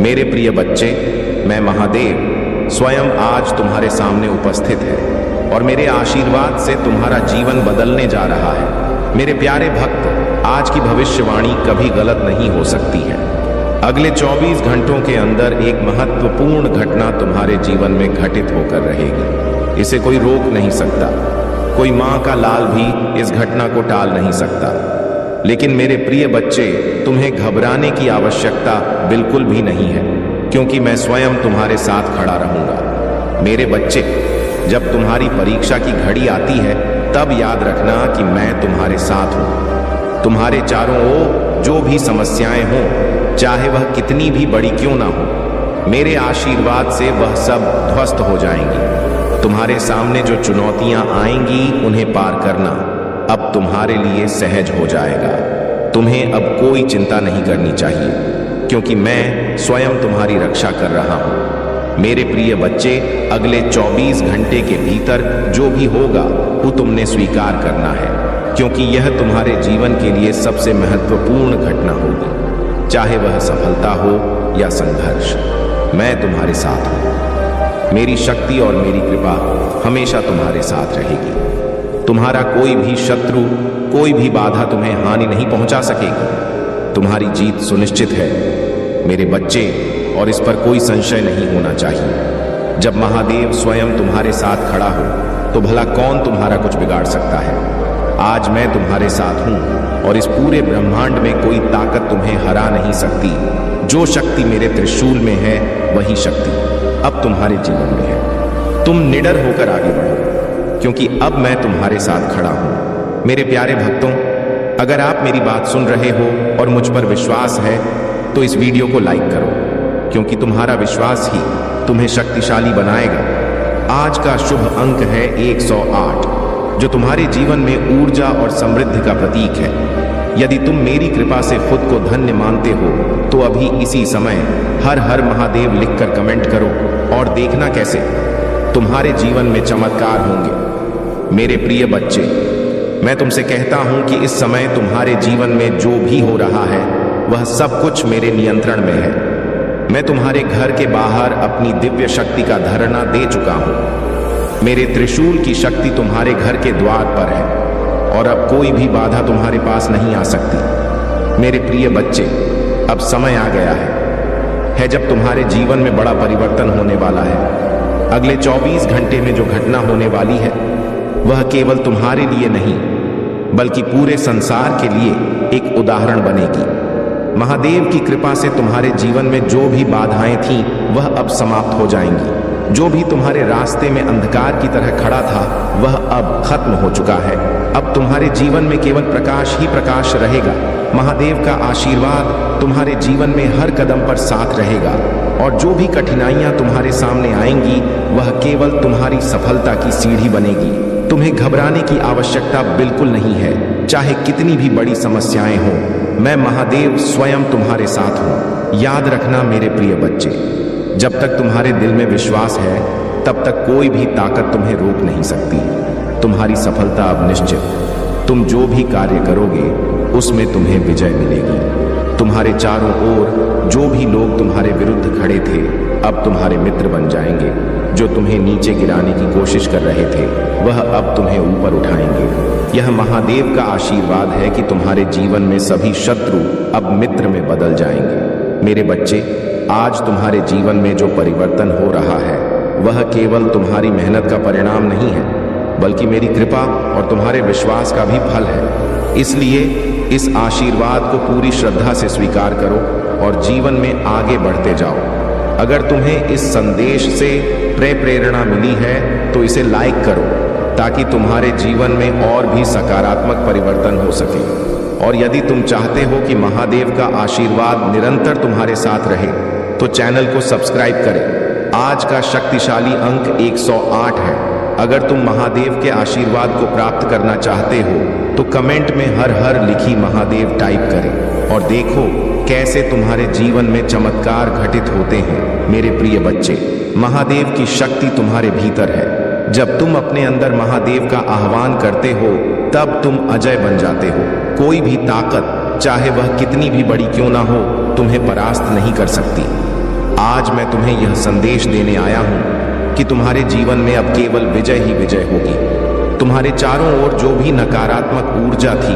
मेरे प्रिय बच्चे, मैं महादेव स्वयं आज तुम्हारे सामने उपस्थित है और मेरे आशीर्वाद से तुम्हारा जीवन बदलने जा रहा है। मेरे प्यारे भक्त, आज की भविष्यवाणी कभी गलत नहीं हो सकती है। अगले 24 घंटों के अंदर एक महत्वपूर्ण घटना तुम्हारे जीवन में घटित होकर रहेगी। इसे कोई रोक नहीं सकता। कोई मां का लाल भी इस घटना को टाल नहीं सकता। लेकिन मेरे प्रिय बच्चे, तुम्हें घबराने की आवश्यकता बिल्कुल भी नहीं है, क्योंकि मैं स्वयं तुम्हारे साथ खड़ा रहूंगा। मेरे बच्चे, जब तुम्हारी परीक्षा की घड़ी आती है, तब याद रखना कि मैं तुम्हारे साथ हूं। तुम्हारे चारों ओर जो भी समस्याएं हों, चाहे वह कितनी भी बड़ी क्यों ना हो, मेरे आशीर्वाद से वह सब ध्वस्त हो जाएंगी। तुम्हारे सामने जो चुनौतियां आएंगी, उन्हें पार करना अब तुम्हारे लिए सहज हो जाएगा। तुम्हें अब कोई चिंता नहीं करनी चाहिए, क्योंकि मैं स्वयं तुम्हारी रक्षा कर रहा हूं। मेरे प्रिय बच्चे, अगले 24 घंटे के भीतर जो भी होगा वो तुमने स्वीकार करना है, क्योंकि यह तुम्हारे जीवन के लिए सबसे महत्वपूर्ण घटना होगी। चाहे वह सफलता हो या संघर्ष, मैं तुम्हारे साथ हूं। मेरी शक्ति और मेरी कृपा हमेशा तुम्हारे साथ रहेगी। तुम्हारा कोई भी शत्रु, कोई भी बाधा तुम्हें हानि नहीं पहुंचा सकेगी। तुम्हारी जीत सुनिश्चित है मेरे बच्चे, और इस पर कोई संशय नहीं होना चाहिए। जब महादेव स्वयं तुम्हारे साथ खड़ा हो, तो भला कौन तुम्हारा कुछ बिगाड़ सकता है। आज मैं तुम्हारे साथ हूं और इस पूरे ब्रह्मांड में कोई ताकत तुम्हें हरा नहीं सकती। जो शक्ति मेरे त्रिशूल में है, वही शक्ति अब तुम्हारे जीवन में है। तुम निडर होकर आगे बढ़ो, क्योंकि अब मैं तुम्हारे साथ खड़ा हूं। मेरे प्यारे भक्तों, अगर आप मेरी बात सुन रहे हो और मुझ पर विश्वास है, तो इस वीडियो को लाइक करो, क्योंकि तुम्हारा विश्वास ही तुम्हें शक्तिशाली बनाएगा। आज का शुभ अंक है 108, जो तुम्हारे जीवन में ऊर्जा और समृद्धि का प्रतीक है। यदि तुम मेरी कृपा से खुद को धन्य मानते हो, तो अभी इसी समय हर हर महादेव लिखकर कमेंट करो और देखना कैसे तुम्हारे जीवन में चमत्कार होंगे। मेरे प्रिय बच्चे, मैं तुमसे कहता हूं कि इस समय तुम्हारे जीवन में जो भी हो रहा है, वह सब कुछ मेरे नियंत्रण में है। मैं तुम्हारे घर के बाहर अपनी दिव्य शक्ति का धरना दे चुका हूं। मेरे त्रिशूल की शक्ति तुम्हारे घर के द्वार पर है और अब कोई भी बाधा तुम्हारे पास नहीं आ सकती। मेरे प्रिय बच्चे, अब समय आ गया है जब तुम्हारे जीवन में बड़ा परिवर्तन होने वाला है। अगले 24 घंटे में जो घटना होने वाली है, वह केवल तुम्हारे लिए नहीं, बल्कि पूरे संसार के लिए एक उदाहरण बनेगी। महादेव की कृपा से तुम्हारे जीवन में जो भी बाधाएं थीं, वह अब समाप्त हो जाएंगी। जो भी तुम्हारे रास्ते में अंधकार की तरह खड़ा था, वह अब खत्म हो चुका है। अब तुम्हारे जीवन में केवल प्रकाश ही प्रकाश रहेगा। महादेव का आशीर्वाद तुम्हारे जीवन में हर कदम पर साथ रहेगा, और जो भी कठिनाइयां तुम्हारे सामने आएंगी, वह केवल तुम्हारी सफलता की सीढ़ी बनेगी। तुम्हें घबराने की आवश्यकता बिल्कुल नहीं है। चाहे कितनी भी बड़ी समस्याएं हों, मैं महादेव स्वयं तुम्हारे साथ हूं। याद रखना मेरे प्रिय बच्चे, जब तक तुम्हारे दिल में विश्वास है, तब तक कोई भी ताकत तुम्हें रोक नहीं सकती। तुम्हारी सफलता अब निश्चित। तुम जो भी कार्य करोगे, उसमें तुम्हें विजय मिलेगी। तुम्हारे चारों ओर जो भी लोग तुम्हारे विरुद्ध खड़े थे, अब तुम्हारे मित्र बन जाएंगे। जो तुम्हें नीचे गिराने की कोशिश कर रहे थे, वह अब तुम्हें ऊपर उठाएंगे। यह महादेव का आशीर्वाद है कि तुम्हारे जीवन में सभी शत्रु अब मित्र में बदल जाएंगे। मेरे बच्चे, आज तुम्हारे जीवन में जो परिवर्तन हो रहा है, वह केवल तुम्हारी मेहनत का परिणाम नहीं है, बल्कि मेरी कृपा और तुम्हारे विश्वास का भी फल है। इसलिए इस आशीर्वाद को पूरी श्रद्धा से स्वीकार करो और जीवन में आगे बढ़ते जाओ। अगर तुम्हें इस संदेश से प्रेरणा मिली है, तो इसे लाइक करो, ताकि तुम्हारे जीवन में और भी सकारात्मक परिवर्तन हो सके। और यदि तुम चाहते हो कि महादेव का आशीर्वाद निरंतर तुम्हारे साथ रहे, तो चैनल को सब्सक्राइब करें। आज का शक्तिशाली अंक 108 है। अगर तुम महादेव के आशीर्वाद को प्राप्त करना चाहते हो, तो कमेंट में हर हर लिखी महादेव टाइप करें और देखो कैसे तुम्हारे जीवन में चमत्कार घटित होते हैं। मेरे प्रिय बच्चे, महादेव की शक्ति तुम्हारे भीतर है। जब तुम अपने अंदर महादेव का आह्वान करते हो, तब तुम अजय बन जाते हो। कोई भी ताकत, चाहे वह कितनी भी बड़ी क्यों ना हो, तुम्हें परास्त नहीं कर सकती। आज मैं तुम्हें यह संदेश देने आया हूं कि तुम्हारे जीवन में अब केवल विजय ही विजय होगी। तुम्हारे चारों ओर जो भी नकारात्मक ऊर्जा थी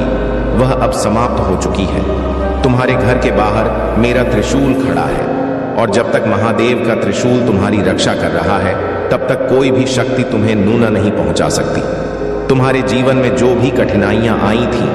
वह अब समाप्त हो चुकी है। तुम्हारे घर के बाहर मेरा त्रिशूल खड़ा है और जब तक महादेव का त्रिशूल तुम्हारी रक्षा कर रहा है तब तक कोई भी शक्ति तुम्हें नूना नहीं पहुंचा सकती। तुम्हारे जीवन में जो भी कठिनाइयां आई थी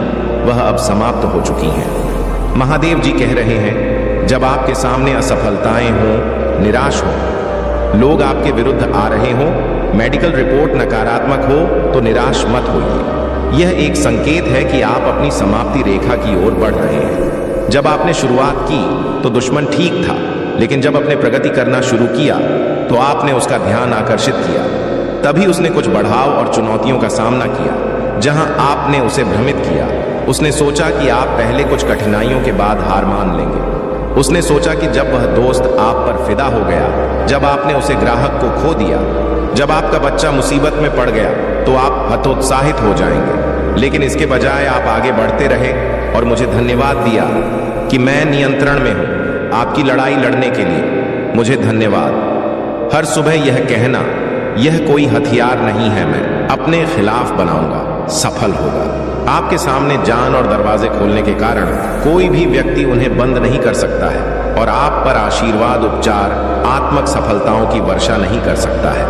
वह अब समाप्त हो चुकी हैं। महादेव जी कह रहे हैं, जब आपके सामने असफलताएं हों, निराश हो, लोग आपके विरुद्ध आ रहे हों, मेडिकल रिपोर्ट नकारात्मक हो तो निराश मत होइए। यह एक संकेत है कि आप अपनी समाप्ति रेखा की ओर बढ़ रहे हैं। जब आपने शुरुआत की तो दुश्मन ठीक था, लेकिन जब आपने प्रगति करना शुरू किया तो आपने उसका ध्यान आकर्षित किया। तभी उसने कुछ बढ़ाव और चुनौतियों का सामना किया। जहां आपने उसे भ्रमित किया, उसने सोचा कि आप पहले कुछ कठिनाइयों के बाद हार मान लेंगे। उसने सोचा कि जब वह दोस्त आप पर फिदा हो गया, जब आपने उसे ग्राहक को खो दिया, जब आपका बच्चा मुसीबत में पड़ गया तो आप हतोत्साहित हो जाएंगे। लेकिन इसके बजाय आप आगे बढ़ते रहे और मुझे धन्यवाद दिया कि मैं नियंत्रण में हूं आपकी लड़ाई लड़ने के लिए। मुझे धन्यवाद। हर सुबह यह कहना, यह कोई हथियार नहीं है, मैं अपने खिलाफ बनाऊंगा, सफल होगा। आपके सामने जान और दरवाजे खोलने के कारण कोई भी व्यक्ति उन्हें बंद नहीं कर सकता है और आप पर आशीर्वाद, उपचार, आत्मक सफलताओं की वर्षा नहीं कर सकता है।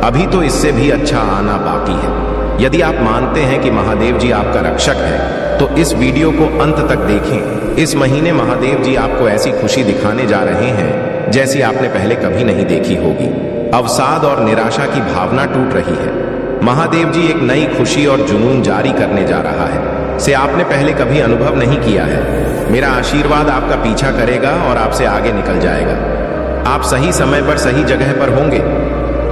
अभी तो इससे भी अच्छा आना बाकी है। यदि आप मानते हैं कि महादेव जी आपका रक्षक है तो इस वीडियो को अंत तक देखें। इस महीने महादेव जी आपको ऐसी खुशी दिखाने जा रहे हैं जैसी आपने पहले कभी नहीं देखी होगी। अवसाद और निराशा की भावना टूट रही है। महादेव जी एक नई खुशी और जुनून जारी करने जा रहा है से आपने पहले कभी अनुभव नहीं किया है। मेरा आशीर्वाद आपका पीछा करेगा और आपसे आगे निकल जाएगा। आप सही समय पर सही जगह पर होंगे।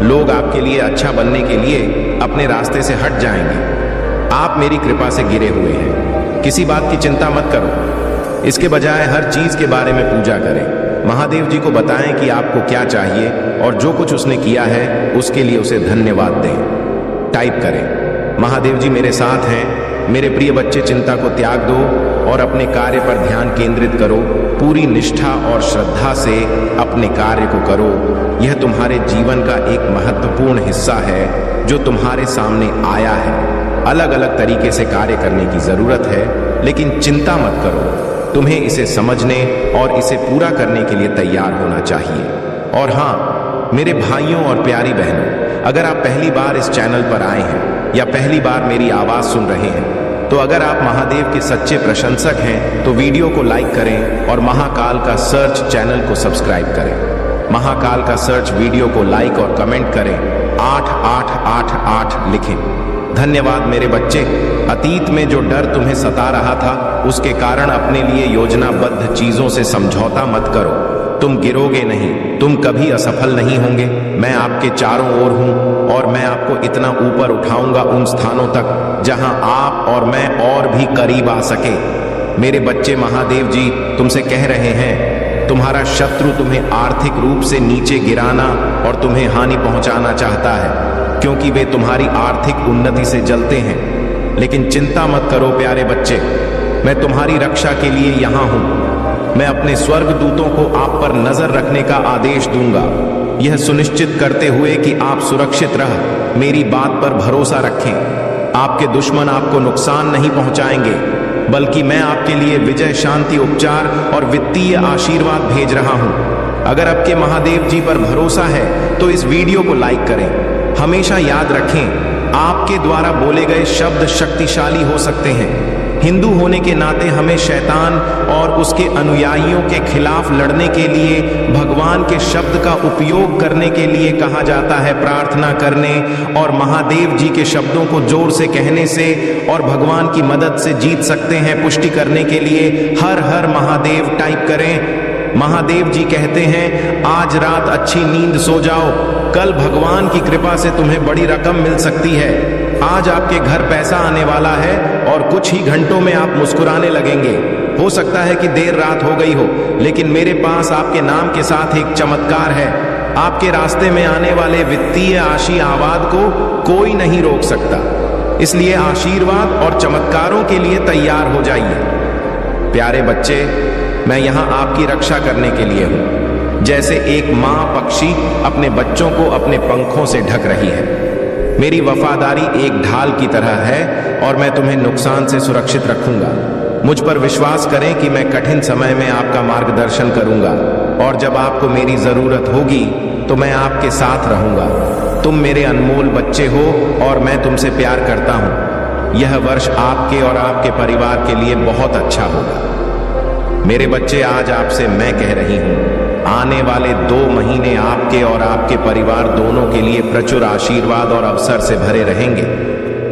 लोग आपके लिए अच्छा बनने के लिए अपने रास्ते से हट जाएंगे। आप मेरी कृपा से गिरे हुए हैं। किसी बात की चिंता मत करो, इसके बजाय हर चीज के बारे में पूजा करें। महादेव जी को बताएं कि आपको क्या चाहिए और जो कुछ उसने किया है उसके लिए उसे धन्यवाद दें। टाइप करें, महादेव जी मेरे साथ हैं। मेरे प्रिय बच्चे, चिंता को त्याग दो और अपने कार्य पर ध्यान केंद्रित करो। पूरी निष्ठा और श्रद्धा से अपने कार्य को करो। यह तुम्हारे जीवन का एक महत्वपूर्ण हिस्सा है जो तुम्हारे सामने आया है। अलग अलग तरीके से कार्य करने की जरूरत है, लेकिन चिंता मत करो। तुम्हें इसे समझने और इसे पूरा करने के लिए तैयार होना चाहिए। और हाँ, मेरे भाइयों और प्यारी बहनों, अगर आप पहली बार इस चैनल पर आए हैं या पहली बार मेरी आवाज सुन रहे हैं तो अगर आप महादेव के सच्चे प्रशंसक हैं तो वीडियो को लाइक करें और महाकाल का सर्च चैनल को सब्सक्राइब करें। महाकाल का सर्च वीडियो को लाइक और कमेंट करें। 8888 लिखें। धन्यवाद मेरे बच्चे। अतीत में जो डर तुम्हें सता रहा था उसके कारण अपने लिए योजनाबद्ध चीजों से समझौता मत करो। तुम गिरोगे नहीं, तुम कभी असफल नहीं होंगे। मैं आपके चारों ओर हूं और मैं आपको इतना ऊपर उठाऊंगा उन स्थानों तक जहां आप और मैं और भी करीब आ सके। मेरे बच्चे, महादेव जी तुमसे कह रहे हैं, तुम्हारा शत्रु तुम्हें आर्थिक रूप से नीचे गिराना और तुम्हें हानि पहुंचाना चाहता है क्योंकि वे तुम्हारी आर्थिक उन्नति से जलते हैं। लेकिन चिंता मत करो प्यारे बच्चे, मैं तुम्हारी रक्षा के लिए यहाँ हूँ। मैं अपने स्वर्ग दूतों को आप पर नजर रखने का आदेश दूंगा, यह सुनिश्चित करते हुए कि आप सुरक्षित रह मेरी बात पर भरोसा रखें। आपके दुश्मन आपको नुकसान नहीं पहुंचाएंगे, बल्कि मैं आपके लिए विजय, शांति, उपचार और वित्तीय आशीर्वाद भेज रहा हूं। अगर आपके महादेव जी पर भरोसा है तो इस वीडियो को लाइक करें। हमेशा याद रखें, आपके द्वारा बोले गए शब्द शक्तिशाली हो सकते हैं। हिंदू होने के नाते हमें शैतान और उसके अनुयायियों के खिलाफ लड़ने के लिए भगवान के शब्द का उपयोग करने के लिए कहा जाता है। प्रार्थना करने और महादेव जी के शब्दों को जोर से कहने से और भगवान की मदद से जीत सकते हैं। पुष्टि करने के लिए हर हर महादेव टाइप करें। महादेव जी कहते हैं, आज रात अच्छी नींद सो जाओ, कल भगवान की कृपा से तुम्हें बड़ी रकम मिल सकती है। आज आपके घर पैसा आने वाला है और कुछ ही घंटों में आप मुस्कुराने लगेंगे। हो सकता है कि देर रात हो गई हो, लेकिन मेरे पास आपके नाम के साथ एक चमत्कार है। आपके रास्ते में आने वाले वित्तीय आशीर्वाद को कोई नहीं रोक सकता। इसलिए आशीर्वाद और चमत्कारों के लिए तैयार हो जाइए। प्यारे बच्चे, मैं यहाँ आपकी रक्षा करने के लिए हूँ। जैसे एक माँ पक्षी अपने बच्चों को अपने पंखों से ढक रही है। मेरी वफादारी एक ढाल की तरह है और मैं तुम्हें नुकसान से सुरक्षित रखूंगा। मुझ पर विश्वास करें कि मैं कठिन समय में आपका मार्गदर्शन करूंगा और जब आपको मेरी जरूरत होगी तो मैं आपके साथ रहूंगा। तुम मेरे अनमोल बच्चे हो और मैं तुमसे प्यार करता हूं। यह वर्ष आपके और आपके परिवार के लिए बहुत अच्छा होगा। मेरे बच्चे, आज आपसे मैं कह रही हूं, आने वाले 2 महीने आपके और आपके परिवार दोनों के लिए प्रचुर आशीर्वाद और अवसर से भरे रहेंगे।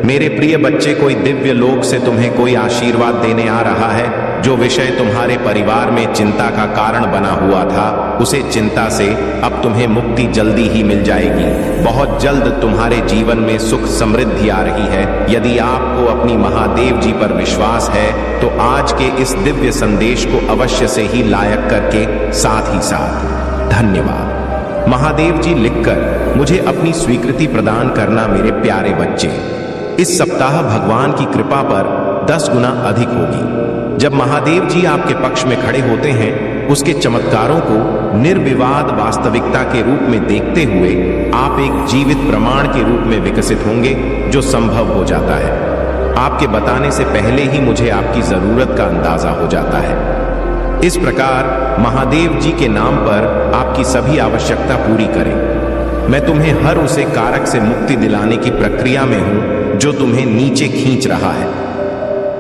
मेरे प्रिय बच्चे, कोई दिव्य लोक से तुम्हें कोई आशीर्वाद देने आ रहा है। जो विषय तुम्हारे परिवार में चिंता का कारण बना हुआ था, उसे चिंता से अब तुम्हें मुक्ति जल्दी ही मिल जाएगी। बहुत जल्द तुम्हारे जीवन में सुख समृद्धि आ रही है। यदि आपको अपनी महादेव जी पर विश्वास है तो आज के इस दिव्य संदेश को अवश्य से ही लायक करके साथ ही साथ धन्यवाद महादेव जी लिखकर मुझे अपनी स्वीकृति प्रदान करना। मेरे प्यारे बच्चे, इस सप्ताह भगवान की कृपा पर 10 गुना अधिक होगी। जब महादेव जी आपके पक्ष में खड़े होते हैं, उसके चमत्कारों को निर्विवाद वास्तविकता के रूप में देखते हुए आप एक जीवित प्रमाण के रूप में विकसित होंगे, जो संभव हो जाता है। आपके बताने से पहले ही मुझे आपकी जरूरत का अंदाजा हो जाता है। इस प्रकार महादेव जी के नाम पर आपकी सभी आवश्यकता पूरी करें। मैं तुम्हें हर उसे कारक से मुक्ति दिलाने की प्रक्रिया में हूं जो तुम्हें नीचे खींच रहा है।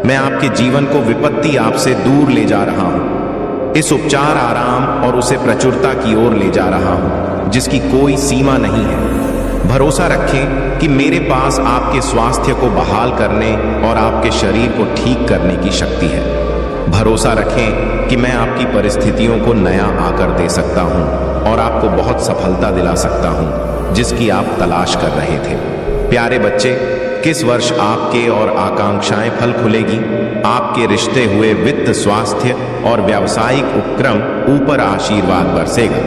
मैं आपके जीवन को विपत्ति आपसे दूर ले जा रहा हूं। इस उपचार, आराम और उसे प्रचुरता की ओर ले जा रहा हूं जिसकी कोई सीमा नहीं है। भरोसा रखें कि मेरे पास आपके स्वास्थ्य को बहाल करने और आपके शरीर को ठीक करने की शक्ति है। भरोसा रखें कि मैं आपकी परिस्थितियों को नया आकर दे सकता हूं और आपको बहुत सफलता दिला सकता हूं जिसकी आप तलाश कर रहे थे। प्यारे बच्चे, किस वर्ष आपके और आकांक्षाएं फल खुलेगी। आपके रिश्ते हुए वित्त, स्वास्थ्य और व्यावसायिक उपक्रम ऊपर आशीर्वाद बरसेगा।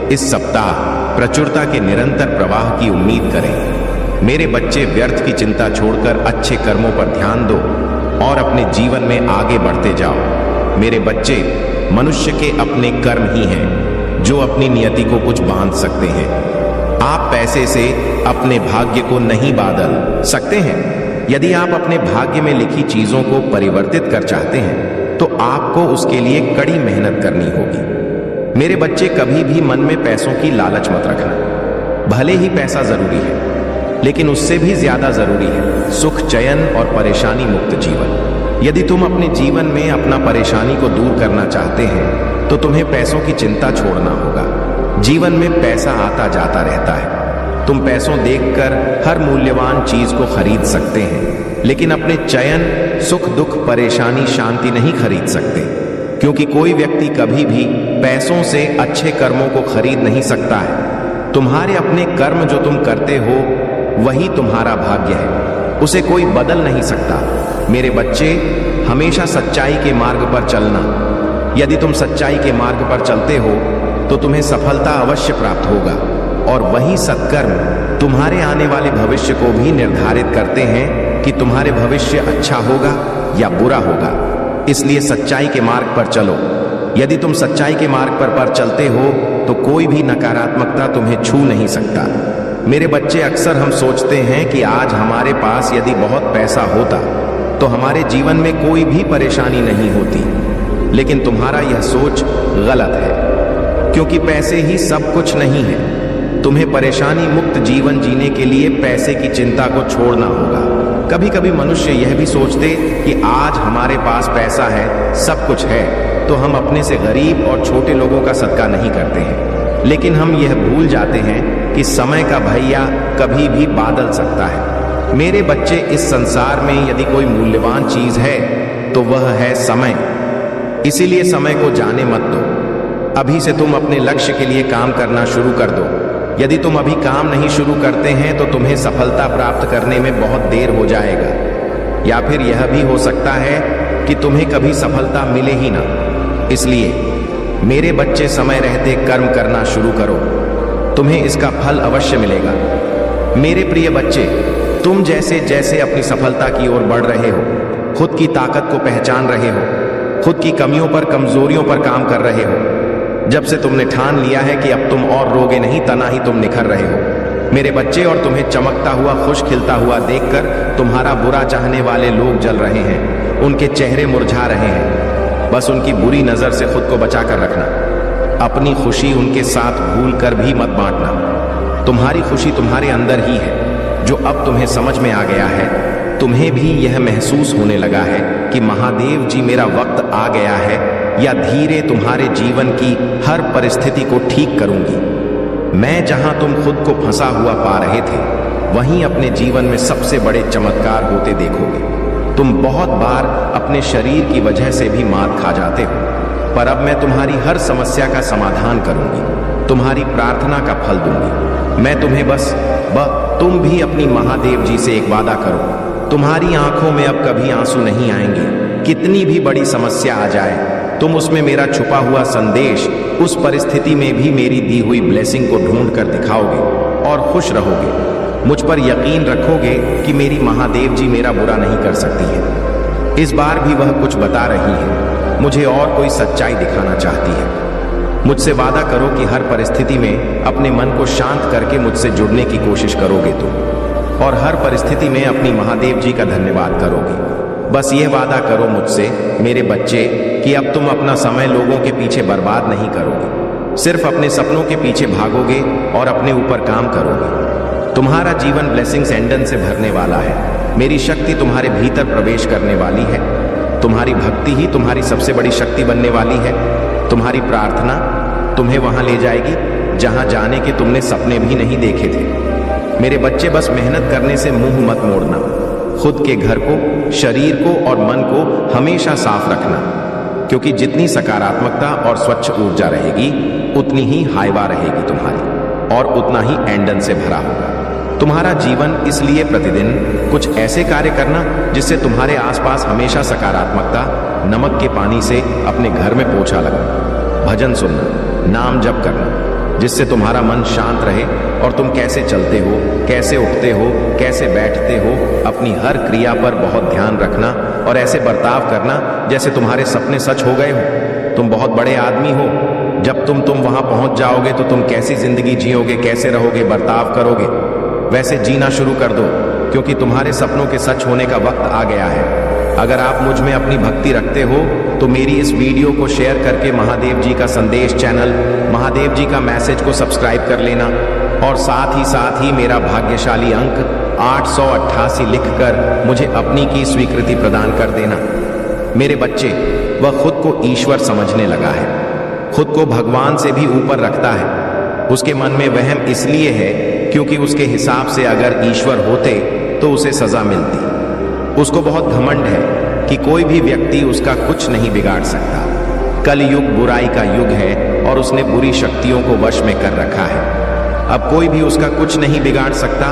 इस सप्ताह प्रचुरता के निरंतर प्रवाह की उम्मीद करें। मेरे बच्चे, व्यर्थ की चिंता छोड़कर अच्छे कर्मों पर ध्यान दो और अपने जीवन में आगे बढ़ते जाओ। मेरे बच्चे, मनुष्य के अपने कर्म ही हैं जो अपनी नियति को कुछ बांध सकते हैं। आप पैसे से अपने भाग्य को नहीं बदल सकते हैं। यदि आप अपने भाग्य में लिखी चीजों को परिवर्तित कर चाहते हैं तो आपको उसके लिए कड़ी मेहनत करनी होगी। मेरे बच्चे, कभी भी मन में पैसों की लालच मत रखना। भले ही पैसा जरूरी है, लेकिन उससे भी ज्यादा जरूरी है सुख, चयन और परेशानी मुक्त जीवन। यदि तुम अपने जीवन में अपना परेशानी को दूर करना चाहते हैं तो तुम्हें पैसों की चिंता छोड़ना होगा। जीवन में पैसा आता जाता रहता है। तुम पैसों देखकर हर मूल्यवान चीज को खरीद सकते हैं, लेकिन अपने चयन, सुख, दुख, परेशानी, शांति नहीं खरीद सकते, क्योंकि कोई व्यक्ति कभी भी पैसों से अच्छे कर्मों को खरीद नहीं सकता है। तुम्हारे अपने कर्म जो तुम करते हो वही तुम्हारा भाग्य है, उसे कोई बदल नहीं सकता। मेरे बच्चे, हमेशा सच्चाई के मार्ग पर चलना। यदि तुम सच्चाई के मार्ग पर चलते हो तो तुम्हें सफलता अवश्य प्राप्त होगा और वही सत्कर्म तुम्हारे आने वाले भविष्य को भी निर्धारित करते हैं कि तुम्हारे भविष्य अच्छा होगा या बुरा होगा। इसलिए सच्चाई के मार्ग पर चलो। यदि तुम सच्चाई के मार्ग पर चलते हो तो कोई भी नकारात्मकता तुम्हें छू नहीं सकता। मेरे बच्चे, अक्सर हम सोचते हैं कि आज हमारे पास यदि बहुत पैसा होता तो हमारे जीवन में कोई भी परेशानी नहीं होती, लेकिन तुम्हारा यह सोच गलत है, क्योंकि पैसे ही सब कुछ नहीं है। तुम्हें परेशानी मुक्त जीवन जीने के लिए पैसे की चिंता को छोड़ना होगा। कभी कभी मनुष्य यह भी सोचते कि आज हमारे पास पैसा है, सब कुछ है, तो हम अपने से गरीब और छोटे लोगों का सदका नहीं करते हैं। लेकिन हम यह भूल जाते हैं कि समय का भैया कभी भी बदल सकता है। मेरे बच्चे, इस संसार में यदि कोई मूल्यवान चीज है तो वह है समय। इसीलिए समय को जाने मत दो। अभी से तुम अपने लक्ष्य के लिए काम करना शुरू कर दो। यदि तुम अभी काम नहीं शुरू करते हैं तो तुम्हें सफलता प्राप्त करने में बहुत देर हो जाएगा, या फिर यह भी हो सकता है कि तुम्हें कभी सफलता मिले ही ना। इसलिए मेरे बच्चे, समय रहते कर्म करना शुरू करो, तुम्हें इसका फल अवश्य मिलेगा। मेरे प्रिय बच्चे, तुम जैसे जैसे अपनी सफलता की ओर बढ़ रहे हो, खुद की ताकत को पहचान रहे हो, खुद की कमियों पर, कमजोरियों पर काम कर रहे हो, जब से तुमने ठान लिया है कि अब तुम और रोगे नहीं, तना ही तुम निखर रहे हो मेरे बच्चे, और तुम्हें चमकता हुआ खुश खिलता हुआ देखकर तुम्हारा बुरा चाहने वाले लोग जल रहे हैं, उनके चेहरे मुरझा रहे हैं। बस उनकी बुरी नजर से खुद को बचा कर रखना। अपनी खुशी उनके साथ भूल कर भी मत बांटना। तुम्हारी खुशी तुम्हारे अंदर ही है, जो अब तुम्हें समझ में आ गया है। तुम्हें भी यह महसूस होने लगा है कि महादेव जी, मेरा वक्त आ गया है, या धीरे तुम्हारे जीवन की हर परिस्थिति को ठीक करूंगी। मैं जहां तुम खुद को फंसा हुआ पा रहे थे, वहीं अपने जीवन में सबसे बड़े चमत्कार होते देखोगे। तुम बहुत बार अपने शरीर की वजह से भी मात खा जाते हो, पर अब मैं तुम्हारी हर समस्या का समाधान करूंगी, तुम्हारी प्रार्थना का फल दूंगी। मैं तुम्हें बस तुम भी अपनी महादेव जी से एक वादा करो, तुम्हारी आंखों में अब कभी आंसू नहीं आएंगे। कितनी भी बड़ी समस्या आ जाए, तुम उसमें मेरा छुपा हुआ संदेश, उस परिस्थिति में भी मेरी दी हुई ब्लेसिंग को ढूंढ कर दिखाओगे और खुश रहोगे। मुझ पर यकीन रखोगे कि मेरी महादेव जी मेरा बुरा नहीं कर सकती है। इस बार भी वह कुछ बता रही है, मुझे और कोई सच्चाई दिखाना चाहती है। मुझसे वादा करो कि हर परिस्थिति में अपने मन को शांत करके मुझसे जुड़ने की कोशिश करोगे तुम, और हर परिस्थिति में अपनी महादेव जी का धन्यवाद करोगे। बस यह वादा करो मुझसे मेरे बच्चे कि अब तुम अपना समय लोगों के पीछे बर्बाद नहीं करोगे, सिर्फ अपने सपनों के पीछे भागोगे और अपने ऊपर काम करोगे। तुम्हारा जीवन ब्लेसिंग्स एंडन से भरने वाला है। मेरी शक्ति तुम्हारे भीतर प्रवेश करने वाली है। तुम्हारी भक्ति ही तुम्हारी सबसे बड़ी शक्ति बनने वाली है। तुम्हारी प्रार्थना तुम्हें वहां ले जाएगी जहां जाने के तुमने सपने भी नहीं देखे थे। मेरे बच्चे, बस मेहनत करने से मुंह मत मोड़ना। खुद के घर को, शरीर को और मन को हमेशा साफ रखना, क्योंकि जितनी सकारात्मकता और स्वच्छ ऊर्जा रहेगी, उतनी ही हाइवा रहेगी तुम्हारी, और उतना ही एंडन से भरा होगा तुम्हारा जीवन। इसलिए प्रतिदिन कुछ ऐसे कार्य करना जिससे तुम्हारे आसपास हमेशा सकारात्मकता, नमक के पानी से अपने घर में पोछा लगना, भजन सुनना, नाम जप करना, जिससे तुम्हारा मन शांत रहे और तुम कैसे चलते हो, कैसे उठते हो, कैसे बैठते हो, अपनी हर क्रिया पर बहुत ध्यान रखना और ऐसे बर्ताव करना जैसे तुम्हारे सपने सच हो गए हो। तुम बहुत बड़े आदमी हो। जब तुम वहां पहुंच जाओगे तो तुम कैसी जिंदगी जियोगे, कैसे रहोगे, बर्ताव करोगे, वैसे जीना शुरू कर दो, क्योंकि तुम्हारे सपनों के सच होने का वक्त आ गया है। अगर आप मुझ में अपनी भक्ति रखते हो तो मेरी इस वीडियो को शेयर करके महादेव जी का संदेश चैनल, महादेव जी का मैसेज को सब्सक्राइब कर लेना, और साथ ही मेरा भाग्यशाली अंक 888 लिखकर मुझे अपनी की स्वीकृति प्रदान कर देना। मेरे बच्चे, वह खुद को ईश्वर समझने लगा है, खुद को भगवान से भी ऊपर रखता है। उसके मन में वहम इसलिए है क्योंकि उसके हिसाब से अगर ईश्वर होते तो उसे सजा मिलती। उसको बहुत घमंड है कि कोई भी व्यक्ति उसका कुछ नहीं बिगाड़ सकता। कलयुग बुराई का युग है और उसने बुरी शक्तियों को वश में कर रखा है। अब कोई भी उसका कुछ नहीं बिगाड़ सकता,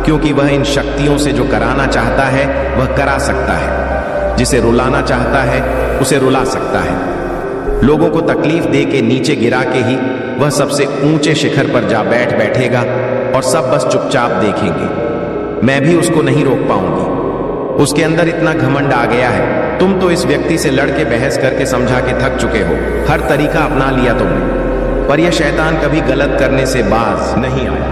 क्योंकि वह इन शक्तियों से जो कराना चाहता है वह करा सकता है, जिसे रुलाना चाहता है उसे रुला सकता है। लोगों को तकलीफ दे के नीचे गिरा के ही वह सबसे ऊंचे शिखर पर जा बैठेगा और सब बस चुपचाप देखेंगे। मैं भी उसको नहीं रोक पाऊंगी। उसके अंदर इतना घमंड आ गया है। तुम तो इस व्यक्ति से लड़के बहस करके समझा के थक चुके हो, हर तरीका अपना लिया तुमने, पर यह शैतान कभी गलत करने से बाज नहीं आया।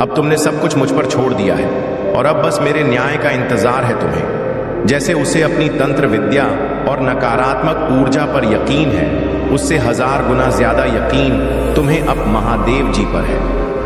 अब तुमने सब कुछ मुझ पर छोड़ दिया है और अब बस मेरे न्याय का इंतजार है तुम्हें। जैसे उसे अपनी तंत्र विद्या और नकारात्मक ऊर्जा पर यकीन है, उससे 1000 गुना ज्यादा यकीन तुम्हें अब महादेव जी पर है।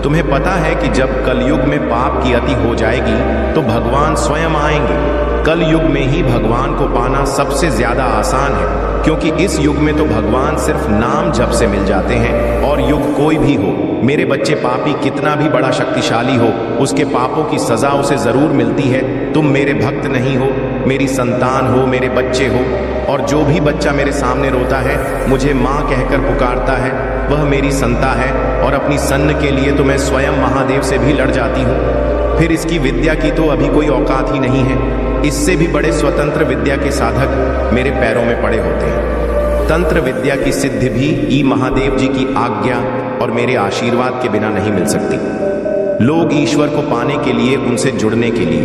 तुम्हें पता है कि जब कलयुग में पाप की अति हो जाएगी तो भगवान स्वयं आएंगे। कलयुग में ही भगवान को पाना सबसे ज्यादा आसान है, क्योंकि इस युग में तो भगवान सिर्फ नाम जप से मिल जाते हैं। और युग कोई भी हो, मेरे बच्चे, पापी कितना भी बड़ा शक्तिशाली हो, उसके पापों की सजा उसे जरूर मिलती है। तुम मेरे भक्त नहीं हो, मेरी संतान हो, मेरे बच्चे हो, और जो भी बच्चा मेरे सामने रोता है, मुझे माँ कहकर पुकारता है, वह मेरी संता है। और अपनी सन्न के लिए तो मैं स्वयं महादेव से भी लड़ जाती हूँ। फिर इसकी विद्या की तो अभी कोई औकात ही नहीं है। इससे भी बड़े स्वतंत्र विद्या के साधक मेरे पैरों में पड़े होते हैं। तंत्र विद्या की सिद्धि भी ई महादेव जी की आज्ञा और मेरे आशीर्वाद के बिना नहीं मिल सकती। लोग ईश्वर को पाने के लिए, उनसे जुड़ने के लिए,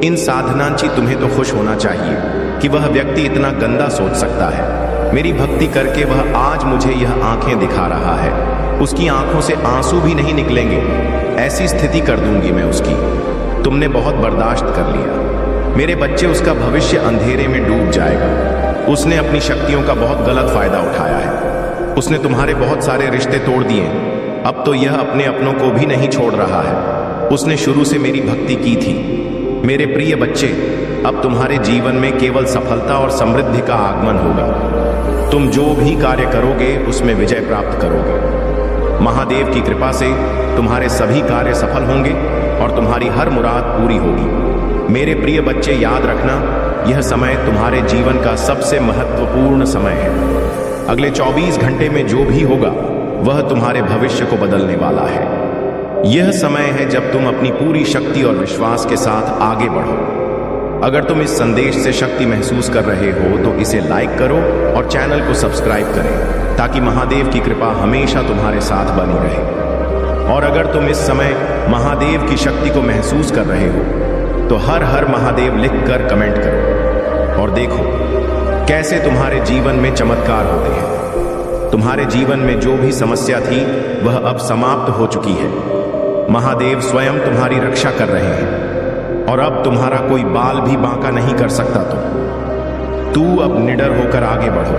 इन साधनांची तुम्हें तो खुश होना चाहिए कि वह व्यक्ति इतना गंदा सोच सकता है। मेरी भक्ति करके वह आज मुझे यह आंखें दिखा रहा है। उसकी आंखों से आंसू भी नहीं निकलेंगे, ऐसी स्थिति कर दूंगी मैं उसकी। तुमने बहुत बर्दाश्त कर लिया। मेरे बच्चे, उसका भविष्य अंधेरे में डूब जाएगा। उसने अपनी शक्तियों का बहुत गलत फायदा उठाया है। उसने तुम्हारे बहुत सारे रिश्ते तोड़ दिए। अब तो यह अपने अपनों को भी नहीं छोड़ रहा है। उसने शुरू से मेरी भक्ति की थी। मेरे प्रिय बच्चे, अब तुम्हारे जीवन में केवल सफलता और समृद्धि का आगमन होगा। तुम जो भी कार्य करोगे उसमें विजय प्राप्त करोगे। महादेव की कृपा से तुम्हारे सभी कार्य सफल होंगे और तुम्हारी हर मुराद पूरी होगी। मेरे प्रिय बच्चे, याद रखना, यह समय तुम्हारे जीवन का सबसे महत्वपूर्ण समय है। अगले 24 घंटे में जो भी होगा वह तुम्हारे भविष्य को बदलने वाला है। यह समय है जब तुम अपनी पूरी शक्ति और विश्वास के साथ आगे बढ़ो। अगर तुम इस संदेश से शक्ति महसूस कर रहे हो तो इसे लाइक करो और चैनल को सब्सक्राइब करें, ताकि महादेव की कृपा हमेशा तुम्हारे साथ बनी रहे। और अगर तुम इस समय महादेव की शक्ति को महसूस कर रहे हो तो हर हर महादेव लिखकर कमेंट करो और देखो कैसे तुम्हारे जीवन में चमत्कार होते हैं। तुम्हारे जीवन में जो भी समस्या थी वह अब समाप्त हो चुकी है। महादेव स्वयं तुम्हारी रक्षा कर रहे हैं और अब तुम्हारा कोई बाल भी बांका नहीं कर सकता। तू अब निडर होकर आगे बढ़ो,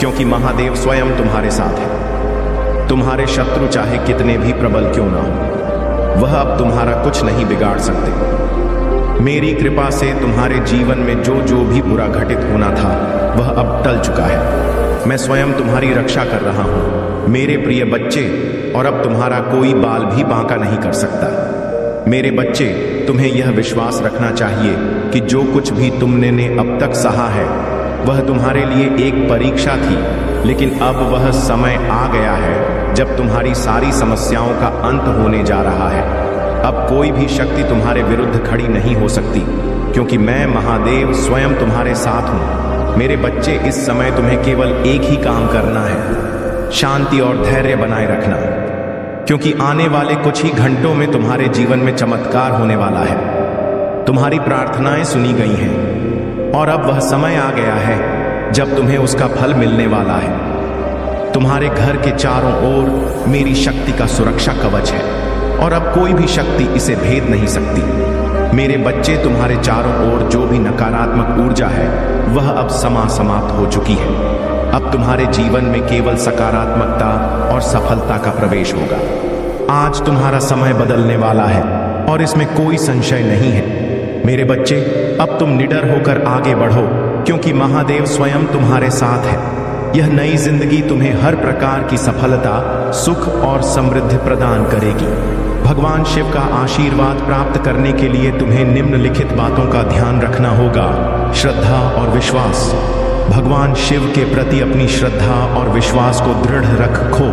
क्योंकि महादेव स्वयं तुम्हारे साथ है। तुम्हारे शत्रु चाहे कितने भी प्रबल क्यों ना हो, वह अब तुम्हारा कुछ नहीं बिगाड़ सकते। मेरी कृपा से तुम्हारे जीवन में जो जो भी बुरा घटित होना था वह अब टल चुका है। मैं स्वयं तुम्हारी रक्षा कर रहा हूं मेरे प्रिय बच्चे, और अब तुम्हारा कोई बाल भी बांका नहीं कर सकता। मेरे बच्चे, तुम्हें यह विश्वास रखना चाहिए कि जो कुछ भी तुमने अब तक सहा है वह तुम्हारे लिए एक परीक्षा थी, लेकिन अब वह समय आ गया है जब तुम्हारी सारी समस्याओं का अंत होने जा रहा है। अब कोई भी शक्ति तुम्हारे विरुद्ध खड़ी नहीं हो सकती, क्योंकि मैं महादेव स्वयं तुम्हारे साथ हूं। मेरे बच्चे, इस समय तुम्हें केवल एक ही काम करना है, शांति और धैर्य बनाए रखना, क्योंकि आने वाले कुछ ही घंटों में तुम्हारे जीवन में चमत्कार होने वाला है। तुम्हारी प्रार्थनाएं सुनी गई हैं और अब वह समय आ गया है जब तुम्हें उसका फल मिलने वाला है। तुम्हारे घर के चारों ओर मेरी शक्ति का सुरक्षा कवच है और अब कोई भी शक्ति इसे भेद नहीं सकती। मेरे बच्चे, तुम्हारे चारों ओर जो भी नकारात्मक ऊर्जा है वह अब समाप्त हो चुकी है। अब तुम्हारे जीवन में केवल सकारात्मकता और सफलता का प्रवेश होगा। आज तुम्हारा समय बदलने वाला है और इसमें कोई संशय नहीं है। मेरे बच्चे, अब तुम निडर होकर आगे बढ़ो, क्योंकि महादेव स्वयं तुम्हारे साथ है। यह नई जिंदगी तुम्हें हर प्रकार की सफलता, सुख और समृद्धि प्रदान करेगी। भगवान शिव का आशीर्वाद प्राप्त करने के लिए तुम्हें निम्नलिखित बातों का ध्यान रखना होगा। श्रद्धा और विश्वास। भगवान शिव के प्रति अपनी श्रद्धा और विश्वास को दृढ़ रखो।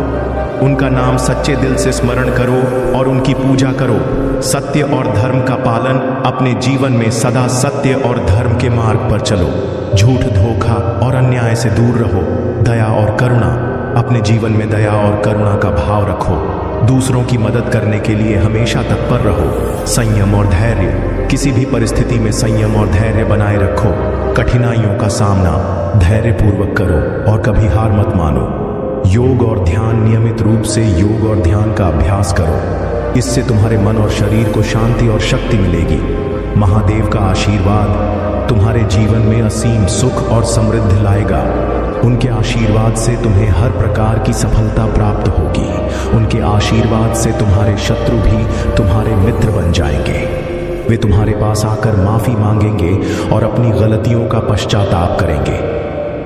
उनका नाम सच्चे दिल से स्मरण करो और उनकी पूजा करो। सत्य और धर्म का पालन। अपने जीवन में सदा सत्य और धर्म के मार्ग पर चलो। झूठ, धोखा और अन्याय से दूर रहो। दया और करुणा। अपने जीवन में दया और करुणा का भाव रखो। दूसरों की मदद करने के लिए हमेशा तत्पर रहो। संयम और धैर्य। किसी भी परिस्थिति में संयम और धैर्य बनाए रखो। कठिनाइयों का सामना धैर्यपूर्वक करो और कभी हार मत मानो। योग और ध्यान। नियमित रूप से योग और ध्यान का अभ्यास करो। इससे तुम्हारे मन और शरीर को शांति और शक्ति मिलेगी। महादेव का आशीर्वाद तुम्हारे जीवन में असीम सुख और समृद्धि लाएगा। उनके आशीर्वाद से तुम्हें हर प्रकार की सफलता प्राप्त होगी। उनके आशीर्वाद से तुम्हारे शत्रु भी तुम्हारे मित्र बन जाएंगे। वे तुम्हारे पास आकर माफी मांगेंगे और अपनी गलतियों का पश्चाताप करेंगे।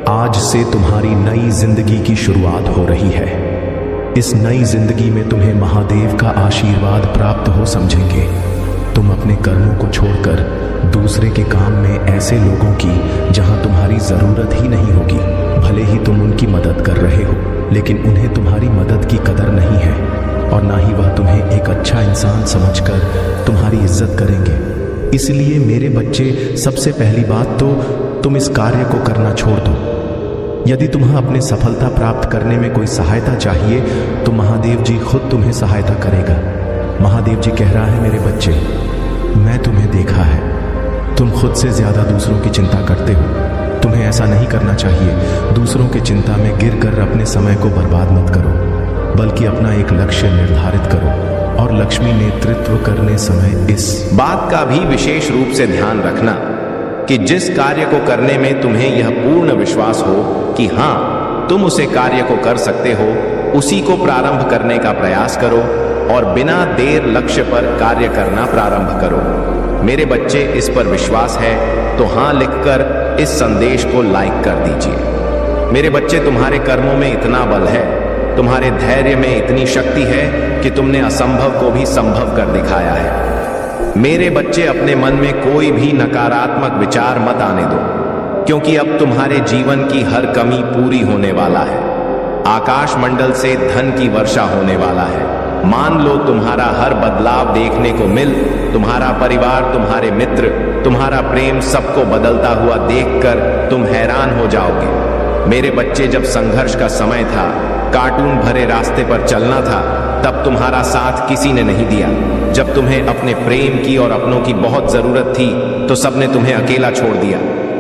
आज से तुम्हारी नई जिंदगी की शुरुआत हो रही है। इस नई जिंदगी में तुम्हें महादेव का आशीर्वाद प्राप्त हो समझेंगे। तुम अपने कर्मों को छोड़कर दूसरे के काम में ऐसे लोगों की जहां तुम्हारी जरूरत ही नहीं होगी। भले ही तुम उनकी मदद कर रहे हो, लेकिन उन्हें तुम्हारी मदद की कदर नहीं है और ना ही वह तुम्हें एक अच्छा इंसान समझकर तुम्हारी इज्जत करेंगे। इसलिए मेरे बच्चे, सबसे पहली बात तो तुम इस कार्य को करना छोड़ दो। यदि तुम्हें अपने सफलता प्राप्त करने में कोई सहायता चाहिए तो महादेव जी खुद तुम्हें सहायता करेगा। महादेव जी कह रहा है, मेरे बच्चे, मैं तुम्हें देखा है, तुम खुद से ज्यादा दूसरों की चिंता करते हो। तुम्हें ऐसा नहीं करना चाहिए। दूसरों की चिंता में गिरकर अपने समय को बर्बाद मत करो, बल्कि अपना एक लक्ष्य निर्धारित करो और लक्ष्मी नेतृत्व करने समय इस बात का भी विशेष रूप से ध्यान रखना कि जिस कार्य को करने में तुम्हें यह पूर्ण विश्वास हो कि हाँ तुम उसे कार्य को कर सकते हो, उसी को प्रारंभ करने का प्रयास करो और बिना देर लक्ष्य पर कार्य करना प्रारंभ करो। मेरे बच्चे, इस पर विश्वास है तो हाँ लिखकर इस संदेश को लाइक कर दीजिए। मेरे बच्चे, तुम्हारे कर्मों में इतना बल है, तुम्हारे धैर्य में इतनी शक्ति है कि तुमने असंभव को भी संभव कर दिखाया है। मेरे बच्चे, अपने मन में कोई भी नकारात्मक विचार मत आने दो, क्योंकि अब तुम्हारे जीवन की हर कमी पूरी होने वाला है। आकाश मंडल से धन की वर्षा होने वाला है। मान लो तुम्हारा हर बदलाव देखने को मिल, तुम्हारा परिवार, तुम्हारे मित्र, तुम्हारा प्रेम सबको बदलता हुआ देखकर तुम हैरान हो जाओगे। मेरे बच्चे, जब संघर्ष का समय था, कार्टून भरे रास्ते पर चलना था, तब तुम्हारा साथ किसी ने नहीं दिया। जब तुम्हें अपने प्रेम की और अपनों की बहुत जरूरत थी तो सबने तुम्हें अकेला छोड़ दिया।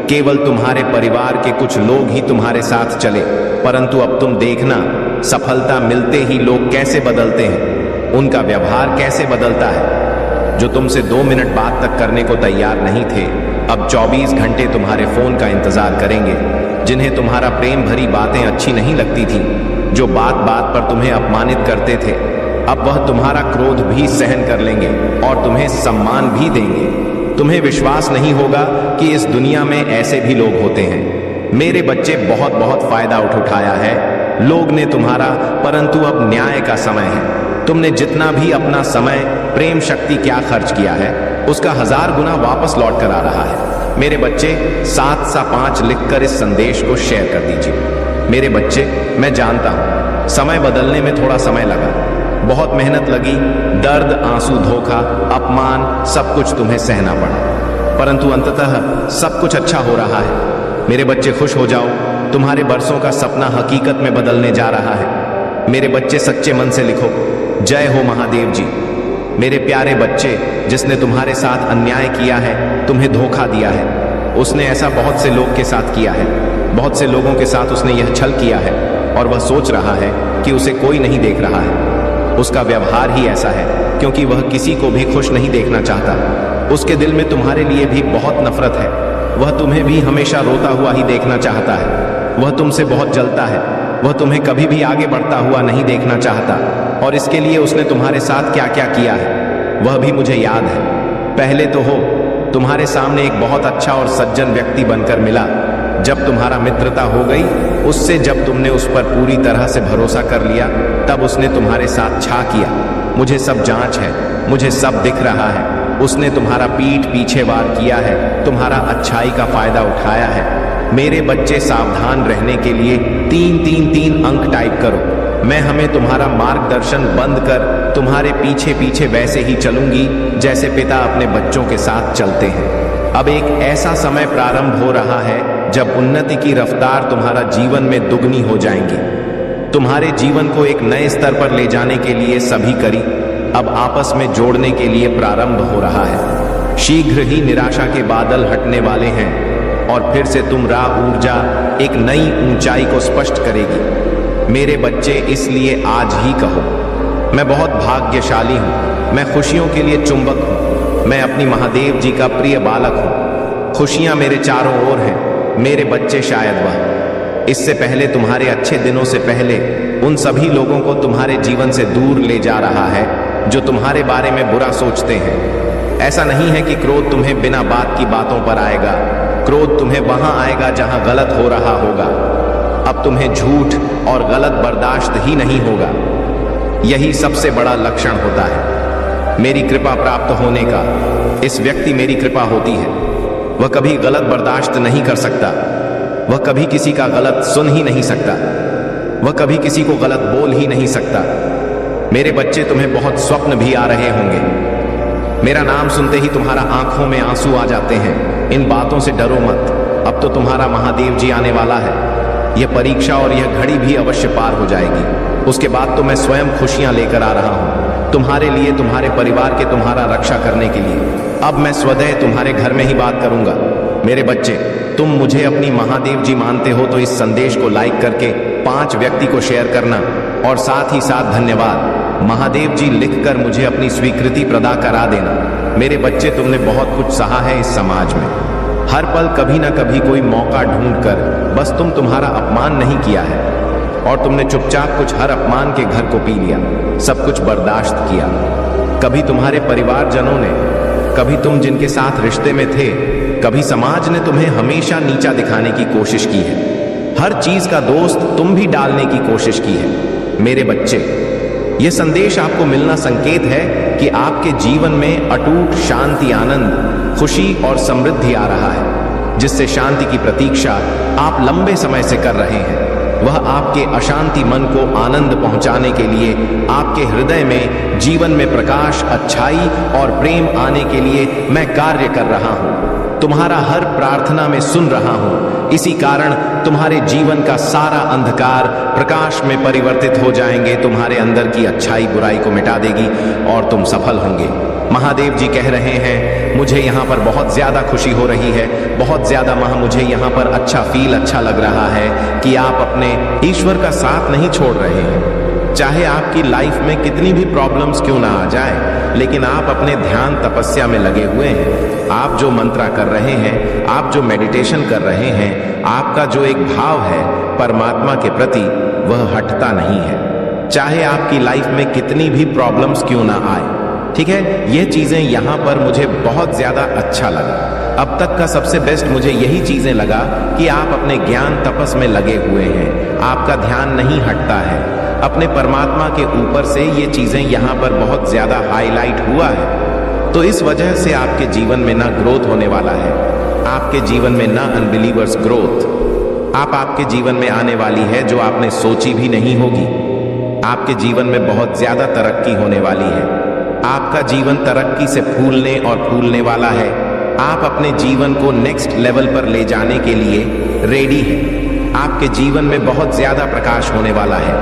केवल तुम्हारे परिवार के कुछ लोग ही तुम्हारे साथ चले। परंतु अब तुम देखना, सफलता मिलते ही लोग कैसे बदलते हैं, उनका व्यवहार कैसे बदलता है। जो तुमसे 2 मिनट बात तक करने को तैयार नहीं थे, अब 24 घंटे तुम्हारे फोन का इंतजार करेंगे। जिन्हें तुम्हारा प्रेम भरी बातें अच्छी नहीं लगती थी, जो बात बात पर तुम्हें अपमानित करते थे, अब वह तुम्हारा क्रोध भी सहन कर लेंगे और तुम्हें सम्मान भी देंगे। तुम्हें विश्वास नहीं होगा कि इस दुनिया में ऐसे भी लोग होते हैं। मेरे बच्चे, बहुत बहुत फायदा उठाया है लोग ने तुम्हारा, परंतु अब न्याय का समय है। तुमने जितना भी अपना समय, प्रेम शक्ति क्या खर्च किया है, उसका 1000 गुना वापस लौट कर आ रहा है। मेरे बच्चे, 7 सा 5 लिखकर इस संदेश को शेयर कर दीजिए। मेरे बच्चे, मैं जानता हूं समय बदलने में थोड़ा समय लगा, बहुत मेहनत लगी, दर्द, आंसू, धोखा, अपमान, सब कुछ तुम्हें सहना पड़ा, परंतु अंततः सब कुछ अच्छा हो रहा है। मेरे बच्चे, खुश हो जाओ, तुम्हारे बरसों का सपना हकीकत में बदलने जा रहा है। मेरे बच्चे, सच्चे मन से लिखो, जय हो महादेव जी। मेरे प्यारे बच्चे, जिसने तुम्हारे साथ अन्याय किया है, तुम्हें धोखा दिया है, उसने ऐसा बहुत से लोग के साथ किया है। बहुत से लोगों के साथ उसने यह छल किया है और वह सोच रहा है कि उसे कोई नहीं देख रहा है। उसका व्यवहार ही ऐसा है, क्योंकि वह किसी को भी खुश नहीं देखना चाहता। उसके दिल में तुम्हारे लिए भी बहुत नफरत है। वह तुम्हें भी हमेशा रोता हुआ ही देखना चाहता है। वह तुमसे बहुत जलता है। वह तुम्हें कभी भी आगे बढ़ता हुआ नहीं देखना चाहता, और इसके लिए उसने तुम्हारे साथ क्या क्या किया है वह भी मुझे याद है। पहले तो हो, तुम्हारे सामने एक बहुत अच्छा और सज्जन व्यक्ति बनकर मिला। जब तुम्हारा मित्रता हो गई, उससे जब तुमने उस पर पूरी तरह से भरोसा कर लिया, तब उसने तुम्हारे साथ छा किया। मुझे सब जांच है, मुझे सब दिख रहा है। उसने तुम्हारा पीठ पीछे वार किया है, तुम्हारा अच्छाई का फायदा उठाया है। मेरे बच्चे, सावधान रहने के लिए 3-3-3 अंक टाइप करो। मैं हमें तुम्हारा मार्गदर्शन बंद कर तुम्हारे पीछे पीछे वैसे ही चलूंगी जैसे पिता अपने बच्चों के साथ चलते हैं। अब एक ऐसा समय प्रारंभ हो रहा है जब उन्नति की रफ्तार तुम्हारा जीवन में दुगनी हो जाएंगी। तुम्हारे जीवन को एक नए स्तर पर ले जाने के लिए सभी करी अब आपस में जोड़ने के लिए प्रारंभ हो रहा है। शीघ्र ही निराशा के बादल हटने वाले हैं और फिर से तुम राह ऊर्जा एक नई ऊंचाई को स्पष्ट करेगी। मेरे बच्चे, इसलिए आज ही कहो, मैं बहुत भाग्यशाली हूं, मैं खुशियों के लिए चुंबक हूं, मैं अपनी महादेव जी का प्रिय बालक हूं, खुशियां मेरे चारों ओर हैं। मेरे बच्चे, शायद वह इससे पहले, तुम्हारे अच्छे दिनों से पहले, उन सभी लोगों को तुम्हारे जीवन से दूर ले जा रहा है जो तुम्हारे बारे में बुरा सोचते हैं। ऐसा नहीं है कि क्रोध तुम्हें बिना बात की बातों पर आएगा। क्रोध तुम्हें वहां आएगा जहां गलत हो रहा होगा। अब तुम्हें झूठ और गलत बर्दाश्त ही नहीं होगा। यही सबसे बड़ा लक्षण होता है मेरी कृपा प्राप्त होने का। इस व्यक्ति मेरी कृपा होती है, वह कभी गलत बर्दाश्त नहीं कर सकता, वह कभी किसी का गलत सुन ही नहीं सकता, वह कभी किसी को गलत बोल ही नहीं सकता। मेरे बच्चे, तुम्हें बहुत स्वप्न भी आ रहे होंगे। मेरा नाम सुनते ही तुम्हारा आंखों में आंसू आ जाते हैं। इन बातों से डरो मत, अब तो तुम्हारा महादेव जी आने वाला है। यह परीक्षा और यह घड़ी भी अवश्य पार हो जाएगी। उसके बाद तो मैं स्वयं खुशियां लेकर आ रहा हूं तुम्हारे लिए, तुम्हारे परिवार के, तुम्हारा रक्षा करने के लिए। अब मैं स्वतः तुम्हारे घर में ही बात करूंगा। मेरे बच्चे, तुम मुझे अपनी महादेव जी मानते हो तो इस संदेश को लाइक करके 5 व्यक्ति को शेयर करना, और साथ ही साथ धन्यवाद महादेव जी लिखकर मुझे अपनी स्वीकृति प्रदान करा देना। मेरे बच्चे, तुमने बहुत कुछ सहा है इस समाज में। हर पल कभी ना कभी कोई मौका ढूंढकर बस तुम्हारा अपमान नहीं किया है, और तुमने चुपचाप कुछ हर अपमान के घर को पी लिया, सब कुछ बर्दाश्त किया। कभी तुम्हारे परिवारजनों ने, कभी तुम जिनके साथ रिश्ते में थे, कभी समाज ने तुम्हें हमेशा नीचा दिखाने की कोशिश की है। हर चीज का दोस्त तुम भी डालने की कोशिश की है। मेरे बच्चे, यह संदेश आपको मिलना संकेत है कि आपके जीवन में अटूट शांति, आनंद, खुशी और समृद्धि आ रहा है, जिससे शांति की प्रतीक्षा आप लंबे समय से कर रहे हैं। वह आपके अशांति मन को आनंद पहुंचाने के लिए, आपके हृदय में जीवन में प्रकाश, अच्छाई और प्रेम आने के लिए मैं कार्य कर रहा हूं। तुम्हारा हर प्रार्थना में सुन रहा हूं। इसी कारण तुम्हारे जीवन का सारा अंधकार प्रकाश में परिवर्तित हो जाएंगे। तुम्हारे अंदर की अच्छाई बुराई को मिटा देगी और तुम सफल होंगे। महादेव जी कह रहे हैं, मुझे यहाँ पर बहुत ज्यादा खुशी हो रही है, बहुत ज्यादा मुझे यहाँ पर अच्छा लग रहा है कि आप अपने ईश्वर का साथ नहीं छोड़ रहे हैं। चाहे आपकी लाइफ में कितनी भी प्रॉब्लम्स क्यों ना आ जाए, लेकिन आप अपने ध्यान तपस्या में लगे हुए हैं। आप जो मंत्रा कर रहे हैं, आप जो मेडिटेशन कर रहे हैं, आपका जो एक भाव है परमात्मा के प्रति, वह हटता नहीं है। चाहे आपकी लाइफ में कितनी भी प्रॉब्लम्स क्यों ना आए, ठीक है। ये चीजें यहाँ पर मुझे बहुत ज्यादा अच्छा लगा। अब तक का सबसे बेस्ट मुझे यही चीजें लगा कि आप अपने ज्ञान तपस में लगे हुए हैं, आपका ध्यान नहीं हटता है अपने परमात्मा के ऊपर से। ये चीजें यहाँ पर बहुत ज्यादा हाईलाइट हुआ है। तो इस वजह से आपके जीवन में ना ग्रोथ होने वाला है, आपके जीवन में ना अनबिलीवर्स ग्रोथ आपके जीवन में आने वाली है, जो आपने सोची भी नहीं होगी। आपके जीवन में बहुत ज्यादा तरक्की होने वाली है। आपका जीवन तरक्की से फूलने और फूलने वाला है। आप अपने जीवन को नेक्स्ट लेवल पर ले जाने के लिए रेडी हैं। आपके जीवन में बहुत ज्यादा प्रकाश होने वाला है।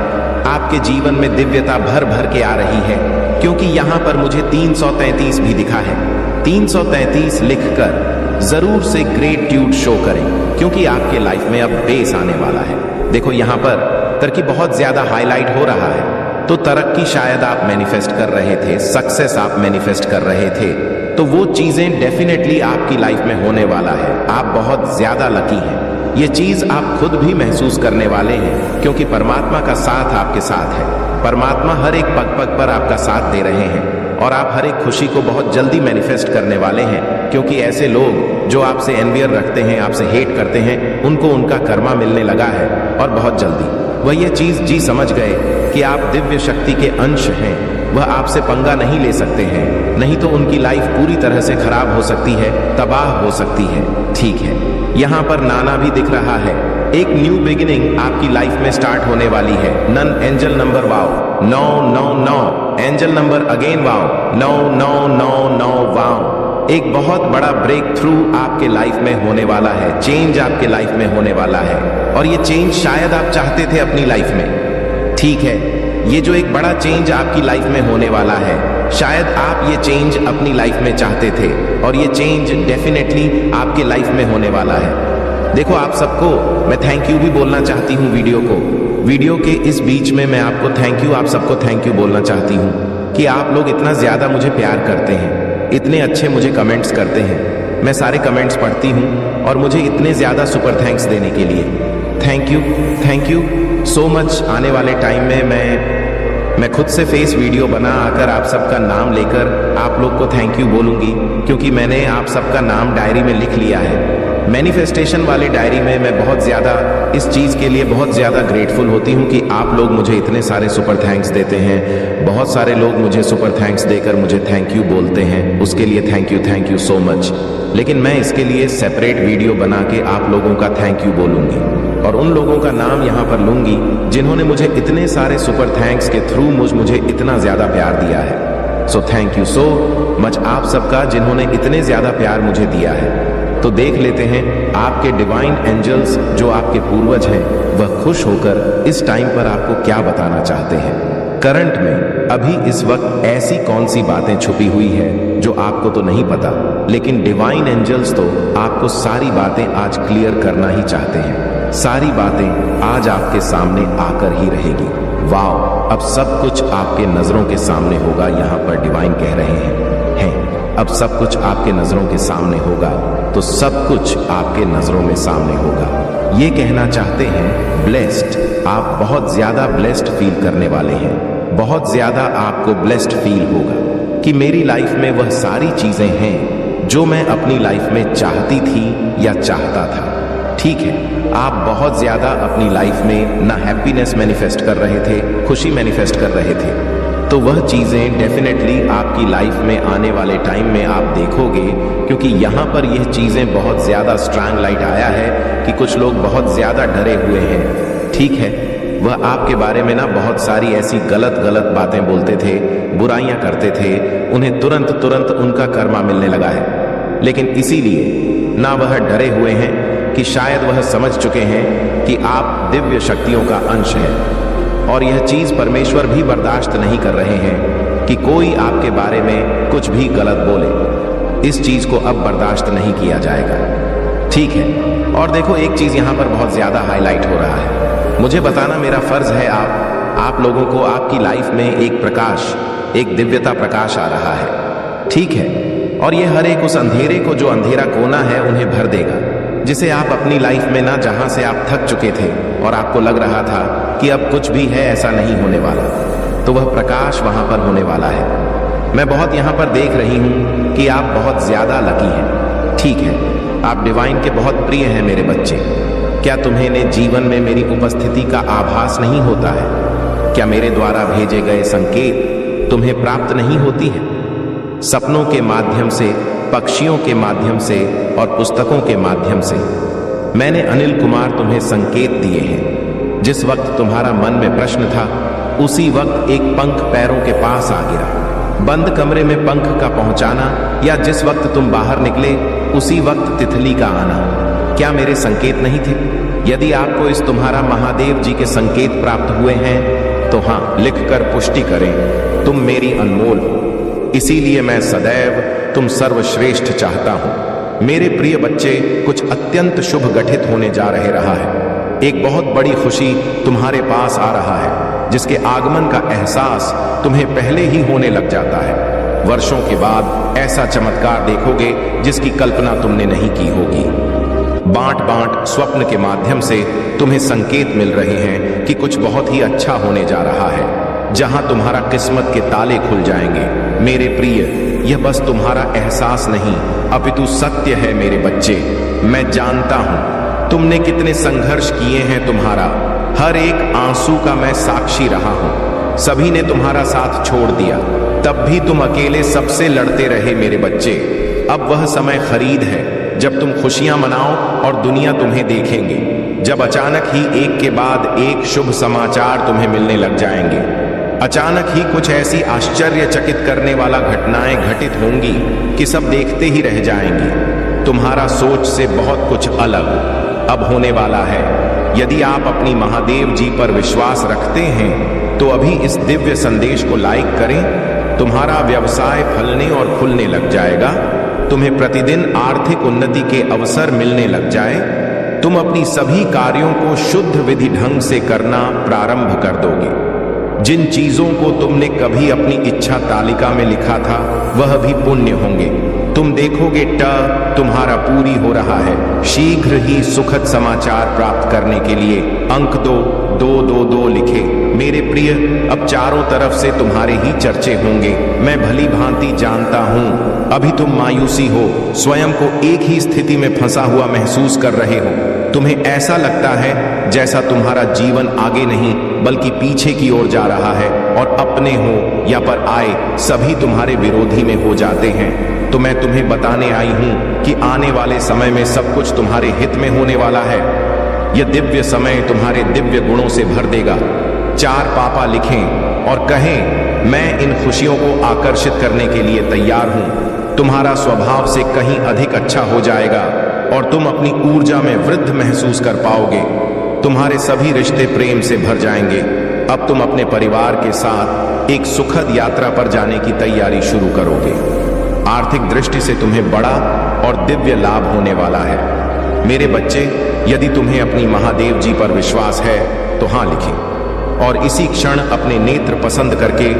आपके जीवन में दिव्यता भर भर के आ रही है, क्योंकि यहाँ पर मुझे 333 भी दिखा है। 333 लिखकर जरूर से ग्रेटिट्यूड शो करें, क्योंकि आपके लाइफ में अब बेस आने वाला है। देखो यहाँ पर तरक्की बहुत ज्यादा हाईलाइट हो रहा है। तो तरक्की शायद आप मैनिफेस्ट कर रहे थे, सक्सेस आप मैनिफेस्ट कर रहे थे, तो वो चीजें डेफिनेटली आपकी लाइफ में होने वाला है। आप बहुत ज्यादा लकी हैं। ये चीज आप खुद भी महसूस करने वाले हैं, क्योंकि परमात्मा का साथ आपके साथ है। परमात्मा हर एक पग पग पर आपका साथ दे रहे हैं, और आप हर एक खुशी को बहुत जल्दी मैनिफेस्ट करने वाले हैं, क्योंकि ऐसे लोग जो आपसे एनवियर रखते हैं, आपसे हेट करते हैं, उनको उनका कर्मा मिलने लगा है, और बहुत जल्दी वह ये चीज जी समझ गए कि आप दिव्य शक्ति के अंश हैं। वह आपसे पंगा नहीं ले सकते हैं, नहीं तो उनकी लाइफ पूरी तरह से खराब हो सकती है, तबाह हो सकती है। ठीक है, यहाँ पर नाना भी दिख रहा है। एक न्यू बिगिनिंग आपकी लाइफ में स्टार्ट होने वाली है। नन angel number wow 999, angel number again wow 9999 wow. एक बहुत बड़ा ब्रेक थ्रू आपके लाइफ में होने वाला है, चेंज आपके लाइफ में होने वाला है, और ये चेंज शायद आप चाहते थे अपनी लाइफ में। ठीक है, ये जो एक बड़ा चेंज आपकी लाइफ में होने वाला है, शायद आप ये चेंज अपनी लाइफ में चाहते थे, और ये चेंज डेफिनेटली आपके लाइफ में होने वाला है। देखो, आप सबको मैं थैंक यू भी बोलना चाहती हूँ। वीडियो के इस बीच में मैं आपको थैंक यू, आप सबको थैंक यू बोलना चाहती हूँ कि आप लोग इतना ज्यादा मुझे प्यार करते हैं, इतने अच्छे मुझे कमेंट्स करते हैं। मैं सारे कमेंट्स पढ़ती हूँ, और मुझे इतने ज्यादा सुपर थैंक्स देने के लिए थैंक यू सो मच। आने वाले टाइम में मैं खुद से फेस वीडियो बना आकर आप सबका नाम लेकर आप लोग को थैंक यू बोलूंगी, क्योंकि मैंने आप सबका नाम डायरी में लिख लिया है। मैनिफेस्टेशन वाले डायरी में मैं बहुत ज़्यादा इस चीज़ के लिए बहुत ज़्यादा ग्रेटफुल होती हूँ कि आप लोग मुझे इतने सारे सुपर थैंक्स देते हैं। बहुत सारे लोग मुझे सुपर थैंक्स देकर मुझे थैंक यू बोलते हैं, उसके लिए थैंक यू सो मच। लेकिन मैं इसके लिए सेपरेट वीडियो बना के आप लोगों का थैंक यू बोलूँगी, और उन लोगों का नाम यहाँ पर लूँगी जिन्होंने मुझे इतने सारे सुपर थैंक्स के थ्रू मुझे इतना ज़्यादा प्यार दिया है। So thank you so much आप सबका, जिन्होंने इतने ज़्यादा प्यार मुझे दिया है। तो देख लेते हैं आपके डिवाइन एंजल्स जो आपके पूर्वज हैं, वह खुश होकर इस टाइम पर आपको क्या बताना चाहते हैं। करंट में अभी इस वक्त ऐसी कौन सी बातें छुपी हुई है जो आपको तो नहीं पता, लेकिन डिवाइन एंजल्स तो आपको सारी बातें आज क्लियर करना ही चाहते हैं। सारी बातें आज आपके सामने आकर ही रहेगी। वाओ, अब सब कुछ आपके नजरों के सामने होगा। यहाँ पर डिवाइन कह रहे हैं अब सब कुछ आपके नजरों के सामने होगा, तो सब कुछ आपके नजरों में सामने होगा। ये कहना चाहते हैं ब्लेस्ड। आप बहुत ज्यादा ब्लेस्ड फील करने वाले हैं। बहुत ज्यादा आपको ब्लेस्ड फील होगा कि मेरी लाइफ में वह सारी चीजें हैं जो मैं अपनी लाइफ में चाहती थी या चाहता था। ठीक है, आप बहुत ज्यादा अपनी लाइफ में ना हैप्पीनेस मैनिफेस्ट कर रहे थे, खुशी मैनिफेस्ट कर रहे थे, तो वह चीजें डेफिनेटली आपकी लाइफ में आने वाले टाइम में आप देखोगे, क्योंकि यहाँ पर यह चीजें बहुत ज्यादा स्ट्रांग लाइट आया है कि कुछ लोग बहुत ज्यादा डरे हुए हैं। ठीक है, वह आपके बारे में ना बहुत सारी ऐसी गलत गलत बातें बोलते थे, बुराइयां करते थे, उन्हें तुरंत तुरंत उनका कर्मा मिलने लगा है। लेकिन इसीलिए ना वह डरे हुए हैं कि शायद वह समझ चुके हैं कि आप दिव्य शक्तियों का अंश है, और यह चीज परमेश्वर भी बर्दाश्त नहीं कर रहे हैं कि कोई आपके बारे में कुछ भी गलत बोले। इस चीज को अब बर्दाश्त नहीं किया जाएगा। ठीक है, और देखो एक चीज यहाँ पर बहुत ज्यादा हाईलाइट हो रहा है। मुझे बताना मेरा फर्ज है आप लोगों को आपकी लाइफ में एक प्रकाश, एक दिव्यता प्रकाश आ रहा है। ठीक है, और ये हर एक उस अंधेरे को, जो अंधेरा कोना है, उन्हें भर देगा, जिसे आप अपनी लाइफ में ना, जहां से आप थक चुके थे और आपको लग रहा था कि अब कुछ भी है ऐसा नहीं होने वाला, तो वह प्रकाश वहां पर होने वाला है। मैं बहुत यहां पर देख रही हूं कि आप बहुत ज्यादा लकी हैं। ठीक है, आप डिवाइन के बहुत प्रिय हैं मेरे बच्चे। क्या तुम्हें जीवन में मेरी उपस्थिति का आभास नहीं होता है? क्या मेरे द्वारा भेजे गए संकेत तुम्हें प्राप्त नहीं होती है? सपनों के माध्यम से, पक्षियों के माध्यम से और पुस्तकों के माध्यम से मैंने अनिल कुमार तुम्हें संकेत दिए हैं। जिस वक्त तुम्हारा मन में प्रश्न था, उसी वक्त एक पंख पैरों के पास आ गिरा। बंद कमरे में पंख का पहुंचाना, या जिस वक्त तुम बाहर निकले उसी वक्त तितली का आना, क्या मेरे संकेत नहीं थे? यदि आपको इस तुम्हारा महादेव जी के संकेत प्राप्त हुए हैं तो हाँ, लिखकर पुष्टि करें, तुम मेरी अनमोल हो। इसीलिए मैं सदैव तुम सर्वश्रेष्ठ चाहता हूं। मेरे प्रिय बच्चे, कुछ अत्यंत शुभ घटित होने जा रहा है। एक बहुत बड़ी खुशी तुम्हारे पास आ रहा है, जिसके आगमन का एहसास तुम्हें पहले ही होने लग जाता है। वर्षों के बाद ऐसा चमत्कार देखोगे जिसकी कल्पना तुमने नहीं की होगी। बांट बांट स्वप्न के माध्यम से तुम्हें संकेत मिल रहे हैं कि कुछ बहुत ही अच्छा होने जा रहा है, जहां तुम्हारा किस्मत के ताले खुल जाएंगे। मेरे प्रिय, यह बस तुम्हारा एहसास नहीं अपितु सत्य है मेरे बच्चे। मैं जानता हूं तुमने कितने संघर्ष किए हैं। तुम्हारा हर एक आंसू का मैं साक्षी रहा हूं। सभी ने तुम्हारा साथ छोड़ दिया, तब भी तुम अकेले सबसे लड़ते रहे मेरे बच्चे। अब वह समय खरीद है जब तुम खुशियां मनाओ और दुनिया तुम्हें देखेंगे, जब अचानक ही एक के बाद एक शुभ समाचार तुम्हें मिलने लग जाएंगे। अचानक ही कुछ ऐसी आश्चर्यचकित करने वाला घटनाएं घटित होंगी कि सब देखते ही रह जाएंगी। तुम्हारा सोच से बहुत कुछ अलग अब होने वाला है। यदि आप अपनी महादेव जी पर विश्वास रखते हैं तो अभी इस दिव्य संदेश को लाइक करें। तुम्हारा व्यवसाय फलने और खुलने लग जाएगा। तुम्हें प्रतिदिन आर्थिक उन्नति के अवसर मिलने लग जाए। तुम अपनी सभी कार्यों को शुद्ध विधि ढंग से करना प्रारंभ कर दोगे। जिन चीजों को तुमने कभी अपनी इच्छा तालिका में लिखा था वह भी पुण्य होंगे। तुम देखोगे तुम्हारा पूरी हो रहा है। शीघ्र ही सुखद समाचार प्राप्त करने के लिए अंक 2 लिखे। मेरे प्रिय, अब चारों तरफ से तुम्हारे ही चर्चे होंगे। मैं भली भांति जानता हूं अभी तुम मायूसी हो, स्वयं को एक ही स्थिति में फंसा हुआ महसूस कर रहे हो। तुम्हें ऐसा लगता है जैसा तुम्हारा जीवन आगे नहीं बल्कि पीछे की ओर जा रहा है, और अपने हो या पर आए सभी तुम्हारे विरोधी में हो जाते हैं। तो मैं तुम्हें बताने आई हूं कि आने वाले समय में सब कुछ तुम्हारे हित में होने वाला है। यह दिव्य समय तुम्हारे दिव्य गुणों से भर देगा। 4 पापा लिखें और कहें, मैं इन खुशियों को आकर्षित करने के लिए तैयार हूं। तुम्हारा स्वभाव से कहीं अधिक अच्छा हो जाएगा और तुम अपनी ऊर्जा में वृद्धि महसूस कर पाओगे। तुम्हारे सभी रिश्ते प्रेम से भर जाएंगे। अब तुम अपने परिवार के साथ एक सुखद यात्रा पर जाने की तैयारी शुरू करोगे। आर्थिक दृष्टि से तुम्हें बड़ा और दिव्य लाभ होने वाला है। मेरे बच्चे, यदि तुम्हें अपनी महादेव जी पर विश्वास है तो हाँ लिखें और इसी क्षण अपने नेत्र पसंद करके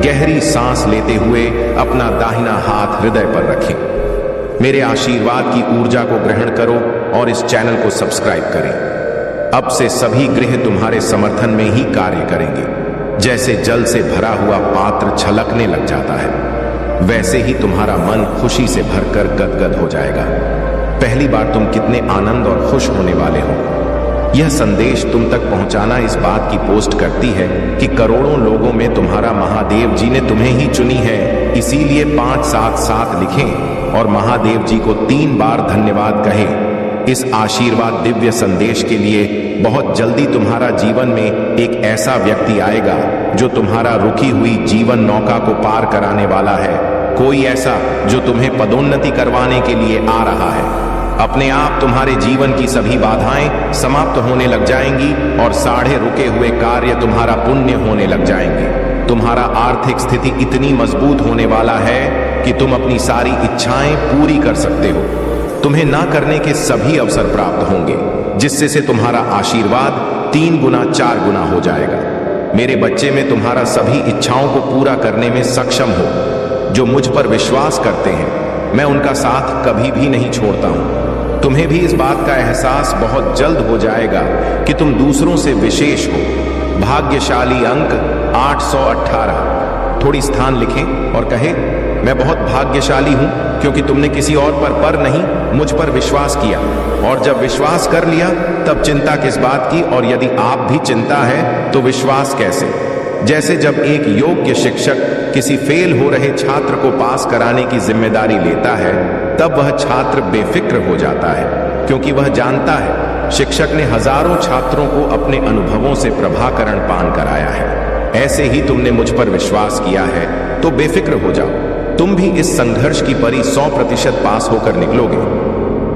गहरी सांस लेते हुए अपना दाहिना हाथ हृदय पर रखें। मेरे आशीर्वाद की ऊर्जा को ग्रहण करो और इस चैनल को सब्सक्राइब करें। अब से सभी ग्रह तुम्हारे समर्थन में ही कार्य करेंगे। जैसे जल से भरा हुआ पात्र छलकने लग जाता है, वैसे ही तुम्हारा मन खुशी से भरकर गदगद हो जाएगा। पहली बार तुम कितने आनंद और खुश होने वाले हो, यह संदेश तुम तक पहुंचाना इस बात की पोस्ट करती है कि करोड़ों लोगों में तुम्हारा महादेव जी ने तुम्हें ही चुनी है। इसीलिए 577 लिखें और महादेव जी को 3 बार धन्यवाद कहें। इस आशीर्वाद दिव्य संदेश के लिए बहुत जल्दी तुम्हारा जीवन में एक ऐसा व्यक्ति आएगा जो तुम्हारा रुकी हुई जीवन नौका को पार कराने वाला है। कोई ऐसा जो तुम्हें पदोन्नति करवाने के लिए आ रहा है। अपने आप तुम्हारे जीवन की सभी बाधाएं समाप्त होने लग जाएंगी और साढ़े रुके हुए कार्य तुम्हारा पुण्य होने लग जाएंगे। तुम्हारा आर्थिक स्थिति इतनी मजबूत होने वाला है कि तुम अपनी सारी इच्छाएं पूरी कर सकते हो। तुम्हें ना करने के सभी अवसर प्राप्त होंगे, जिससे से तुम्हारा आशीर्वाद 3 गुना 4 गुना हो जाएगा। मेरे बच्चे, में तुम्हारा सभी इच्छाओं को पूरा करने में सक्षम हो। जो मुझ पर विश्वास करते हैं, मैं उनका साथ कभी भी नहीं छोड़ता हूं। तुम्हें भी इस बात का एहसास बहुत जल्द हो जाएगा कि तुम दूसरों से विशेष हो। भाग्यशाली अंक 818। थोड़ी स्थान लिखें और कहें, मैं बहुत भाग्यशाली हूं क्योंकि तुमने किसी और पर नहीं, मुझ पर विश्वास किया। और जब विश्वास कर लिया तब चिंता किस बात की, और यदि आप भी चिंता है तो विश्वास कैसे। जैसे जब एक योग्य शिक्षक किसी फेल हो रहे छात्र को पास कराने की जिम्मेदारी लेता है, तब वह छात्र बेफिक्र हो जाता है, क्योंकि वह जानता है शिक्षक ने हजारों छात्रों को अपने अनुभवों से प्रभाकरण पान कराया है। ऐसे ही तुमने मुझ पर विश्वास किया है तो बेफिक्र हो जाओ। तुम भी इस संघर्ष की परी 100% पास होकर निकलोगे।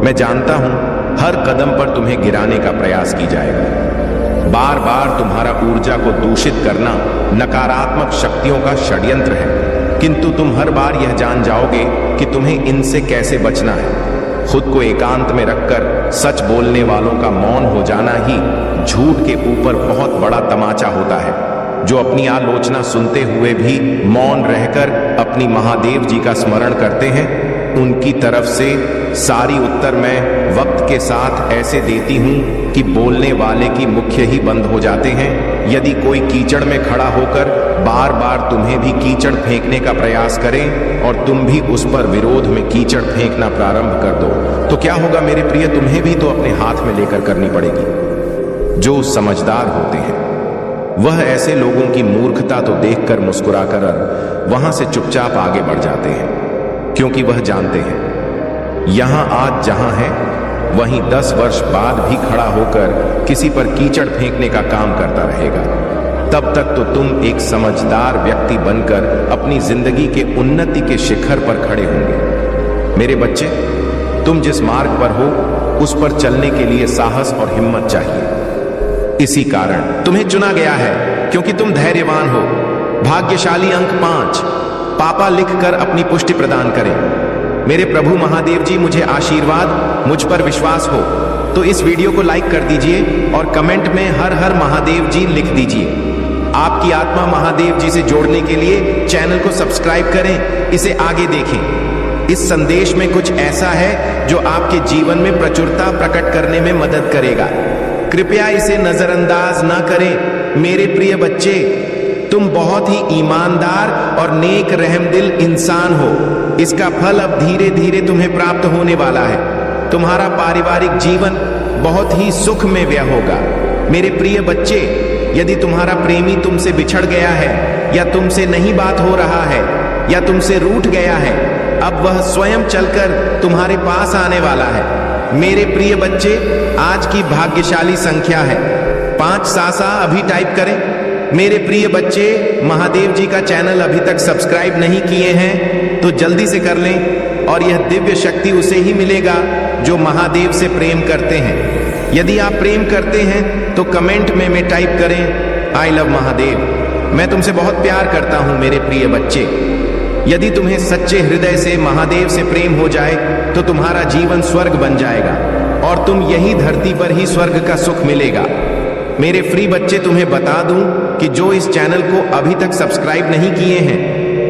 मैं जानता हूं हर कदम पर तुम्हें गिराने का प्रयास की जाएगा। बार बार तुम्हारा ऊर्जा को दूषित करना नकारात्मक शक्तियों का षड्यंत्र है, किंतु तुम हर बार यह जान जाओगे कि तुम्हें इनसे कैसे बचना है। खुद को एकांत में रखकर सच बोलने वालों का मौन हो जाना ही झूठ के ऊपर बहुत बड़ा तमाचा होता है। जो अपनी आलोचना सुनते हुए भी मौन रहकर अपनी महादेव जी का स्मरण करते हैं, उनकी तरफ से सारी उत्तर मैं वक्त के साथ ऐसे देती हूं कि बोलने वाले की मुख्य ही बंद हो जाते हैं। यदि कोई कीचड़ में खड़ा होकर बार बार तुम्हें भी कीचड़ फेंकने का प्रयास करें और तुम भी उस पर विरोध में कीचड़ फेंकना प्रारंभ कर दो, तो क्या होगा मेरे प्रिय, तुम्हें भी तो अपने हाथ में लेकर करनी पड़ेगी। जो समझदार होते हैं वह ऐसे लोगों की मूर्खता तो देखकर मुस्कुराकर वहां से चुपचाप आगे बढ़ जाते हैं, क्योंकि वह जानते हैं यहां आज जहां है वहीं 10 वर्ष बाद भी खड़ा होकर किसी पर कीचड़ फेंकने का काम करता रहेगा। तब तक तो तुम एक समझदार व्यक्ति बनकर अपनी जिंदगी के उन्नति के शिखर पर खड़े होंगे। मेरे बच्चे, तुम जिस मार्ग पर हो उस पर चलने के लिए साहस और हिम्मत चाहिए। इसी कारण तुम्हें चुना गया है, क्योंकि तुम धैर्यवान हो। भाग्यशाली अंक 5। पापा लिखकर अपनी पुष्टि प्रदान करें। मेरे प्रभु महादेव जी, मुझे आशीर्वाद, मुझ पर विश्वास हो तो इस वीडियो को लाइक कर दीजिए और कमेंट में हर हर महादेव जी लिख दीजिए। आपकी आत्मा महादेव जी से जोड़ने के लिए चैनल को सब्सक्राइब करें, इसे आगे देखें। इस संदेश में कुछ ऐसा है जो आपके जीवन में प्रचुरता प्रकट करने में मदद करेगा। कृपया इसे नजरअंदाज ना करें। मेरे प्रिय बच्चे, तुम बहुत ही ईमानदार और नेक रहमदिल इंसान हो। इसका फल अब धीरे धीरे तुम्हें प्राप्त होने वाला है। तुम्हारा पारिवारिक जीवन बहुत ही सुख में व्यय होगा। मेरे प्रिय बच्चे, यदि तुम्हारा प्रेमी तुमसे बिछड़ गया है या तुमसे नहीं बात हो रहा है या तुमसे रूठ गया है, अब वह स्वयं चलकर तुम्हारे पास आने वाला है। मेरे प्रिय बच्चे, आज की भाग्यशाली संख्या है 5। सासा अभी टाइप करें। मेरे प्रिय बच्चे, महादेव जी का चैनल अभी तक सब्सक्राइब नहीं किए हैं तो जल्दी से कर लें, और यह दिव्य शक्ति उसे ही मिलेगा जो महादेव से प्रेम करते हैं। यदि आप प्रेम करते हैं तो कमेंट में टाइप करें, आई लव महादेव। मैं तुमसे बहुत प्यार करता हूं मेरे प्रिय बच्चे। यदि तुम्हें सच्चे हृदय से महादेव से प्रेम हो जाए तो तुम्हारा जीवन स्वर्ग बन जाएगा और तुम यही धरती पर ही स्वर्ग का सुख मिलेगा। मेरे फ्री बच्चे, तुम्हें बता दूं कि जो इस चैनल को अभी तक सब्सक्राइब नहीं किए हैं,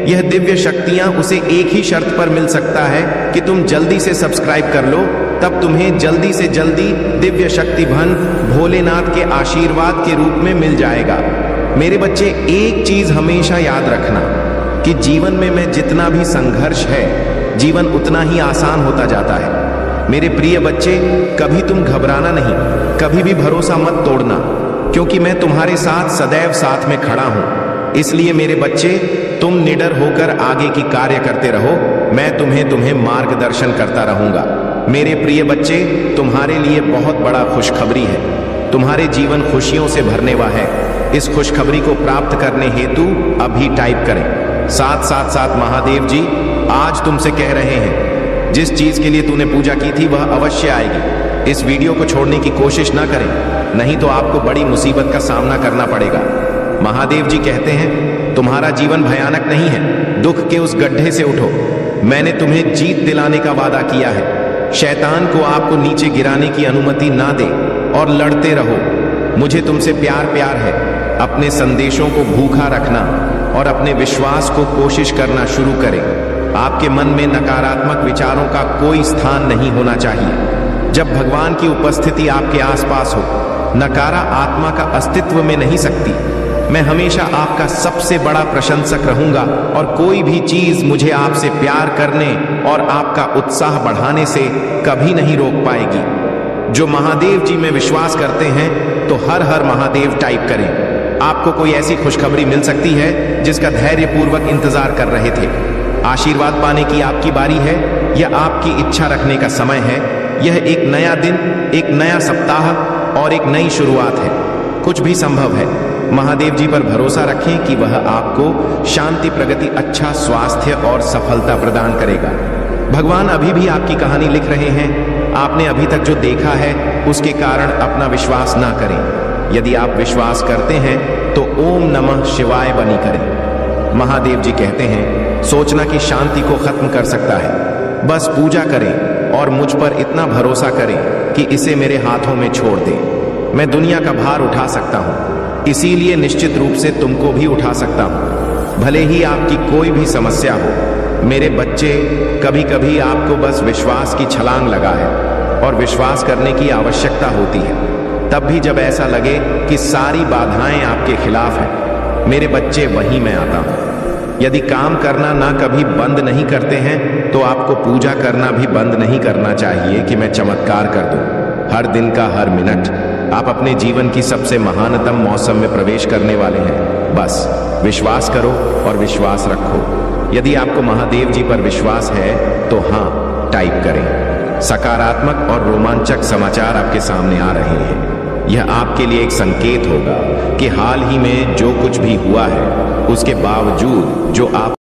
यह दिव्य शक्तियां उसे एक ही शर्त पर मिल सकता है कि तुम जल्दी से सब्सक्राइब कर लो, तब तुम्हें जल्दी से जल्दी दिव्य शक्ति धन भोलेनाथ के आशीर्वाद के रूप में मिल जाएगा। मेरे बच्चे, एक चीज हमेशा याद रखना कि जीवन में जितना भी संघर्ष है, जीवन उतना ही आसान होता जाता है। मेरे प्रिय बच्चे, कभी तुम घबराना नहीं, कभी भी भरोसा मत तोड़ना, क्योंकि मैं तुम्हारे साथ सदैव साथ में खड़ा हूं। इसलिए मेरे बच्चे, तुम निडर होकर आगे की कार्य करते रहो, मैं तुम्हें मार्गदर्शन करता रहूंगा। मेरे प्रिय बच्चे, तुम्हारे लिए बहुत बड़ा खुशखबरी है। तुम्हारे जीवन खुशियों से भरने वाला है। इस खुशखबरी को प्राप्त करने हेतु अभी टाइप करें 777। महादेव जी आज तुमसे कह रहे हैं, जिस चीज के लिए तूने पूजा की थी वह अवश्य आएगी। इस वीडियो को छोड़ने की कोशिश ना करें, नहीं तो आपको बड़ी मुसीबत का सामना करना पड़ेगा। महादेव जी कहते हैं, तुम्हारा जीवन भयानक नहीं है, दुख के उस गड्ढे से उठो। मैंने तुम्हें जीत दिलाने का वादा किया है। शैतान को आपको नीचे गिराने की अनुमति ना दे और लड़ते रहो। मुझे तुमसे प्यार है। अपने संदेशों को भूखा रखना और अपने विश्वास को कोशिश करना शुरू करें। आपके मन में नकारात्मक विचारों का कोई स्थान नहीं होना चाहिए। जब भगवान की उपस्थिति आपके आसपास हो, नकारा आत्मा का अस्तित्व में नहीं सकती। मैं हमेशा आपका सबसे बड़ा प्रशंसक रहूंगा और कोई भी चीज मुझे आपसे प्यार करने और आपका उत्साह बढ़ाने से कभी नहीं रोक पाएगी। जो महादेव जी में विश्वास करते हैं तो हर हर महादेव टाइप करें। आपको कोई ऐसी खुशखबरी मिल सकती है जिसका धैर्यपूर्वक इंतजार कर रहे थे। आशीर्वाद पाने की आपकी बारी है। यह आपकी इच्छा रखने का समय है। यह एक नया दिन, एक नया सप्ताह और एक नई शुरुआत है। कुछ भी संभव है। महादेव जी पर भरोसा रखें कि वह आपको शांति, प्रगति, अच्छा स्वास्थ्य और सफलता प्रदान करेगा। भगवान अभी भी आपकी कहानी लिख रहे हैं। आपने अभी तक जो देखा है उसके कारण अपना विश्वास ना करें। यदि आप विश्वास करते हैं तो ओम नमः शिवाय बनी करें। महादेव जी कहते हैं, सोचना कि शांति को खत्म कर सकता है। बस पूजा करें और मुझ पर इतना भरोसा करें कि इसे मेरे हाथों में छोड़ दें। मैं दुनिया का भार उठा सकता हूं, इसीलिए निश्चित रूप से तुमको भी उठा सकता हूं, भले ही आपकी कोई भी समस्या हो। मेरे बच्चे, कभी कभी आपको बस विश्वास की छलांग लगा है और विश्वास करने की आवश्यकता होती है, तब भी जब ऐसा लगे कि सारी बाधाएं आपके खिलाफ हैं। मेरे बच्चे, वहीं मैं आता हूं। यदि काम करना ना कभी बंद नहीं करते हैं तो आपको पूजा करना भी बंद नहीं करना चाहिए कि मैं चमत्कार कर दूं। हर दिन का हर मिनट आप अपने जीवन की सबसे महानतम मौसम में प्रवेश करने वाले हैं। बस विश्वास करो और विश्वास रखो। यदि आपको महादेव जी पर विश्वास है तो हाँ टाइप करें। सकारात्मक और रोमांचक समाचार आपके सामने आ रहे हैं। यह आपके लिए एक संकेत होगा कि हाल ही में जो कुछ भी हुआ है उसके बावजूद जो आप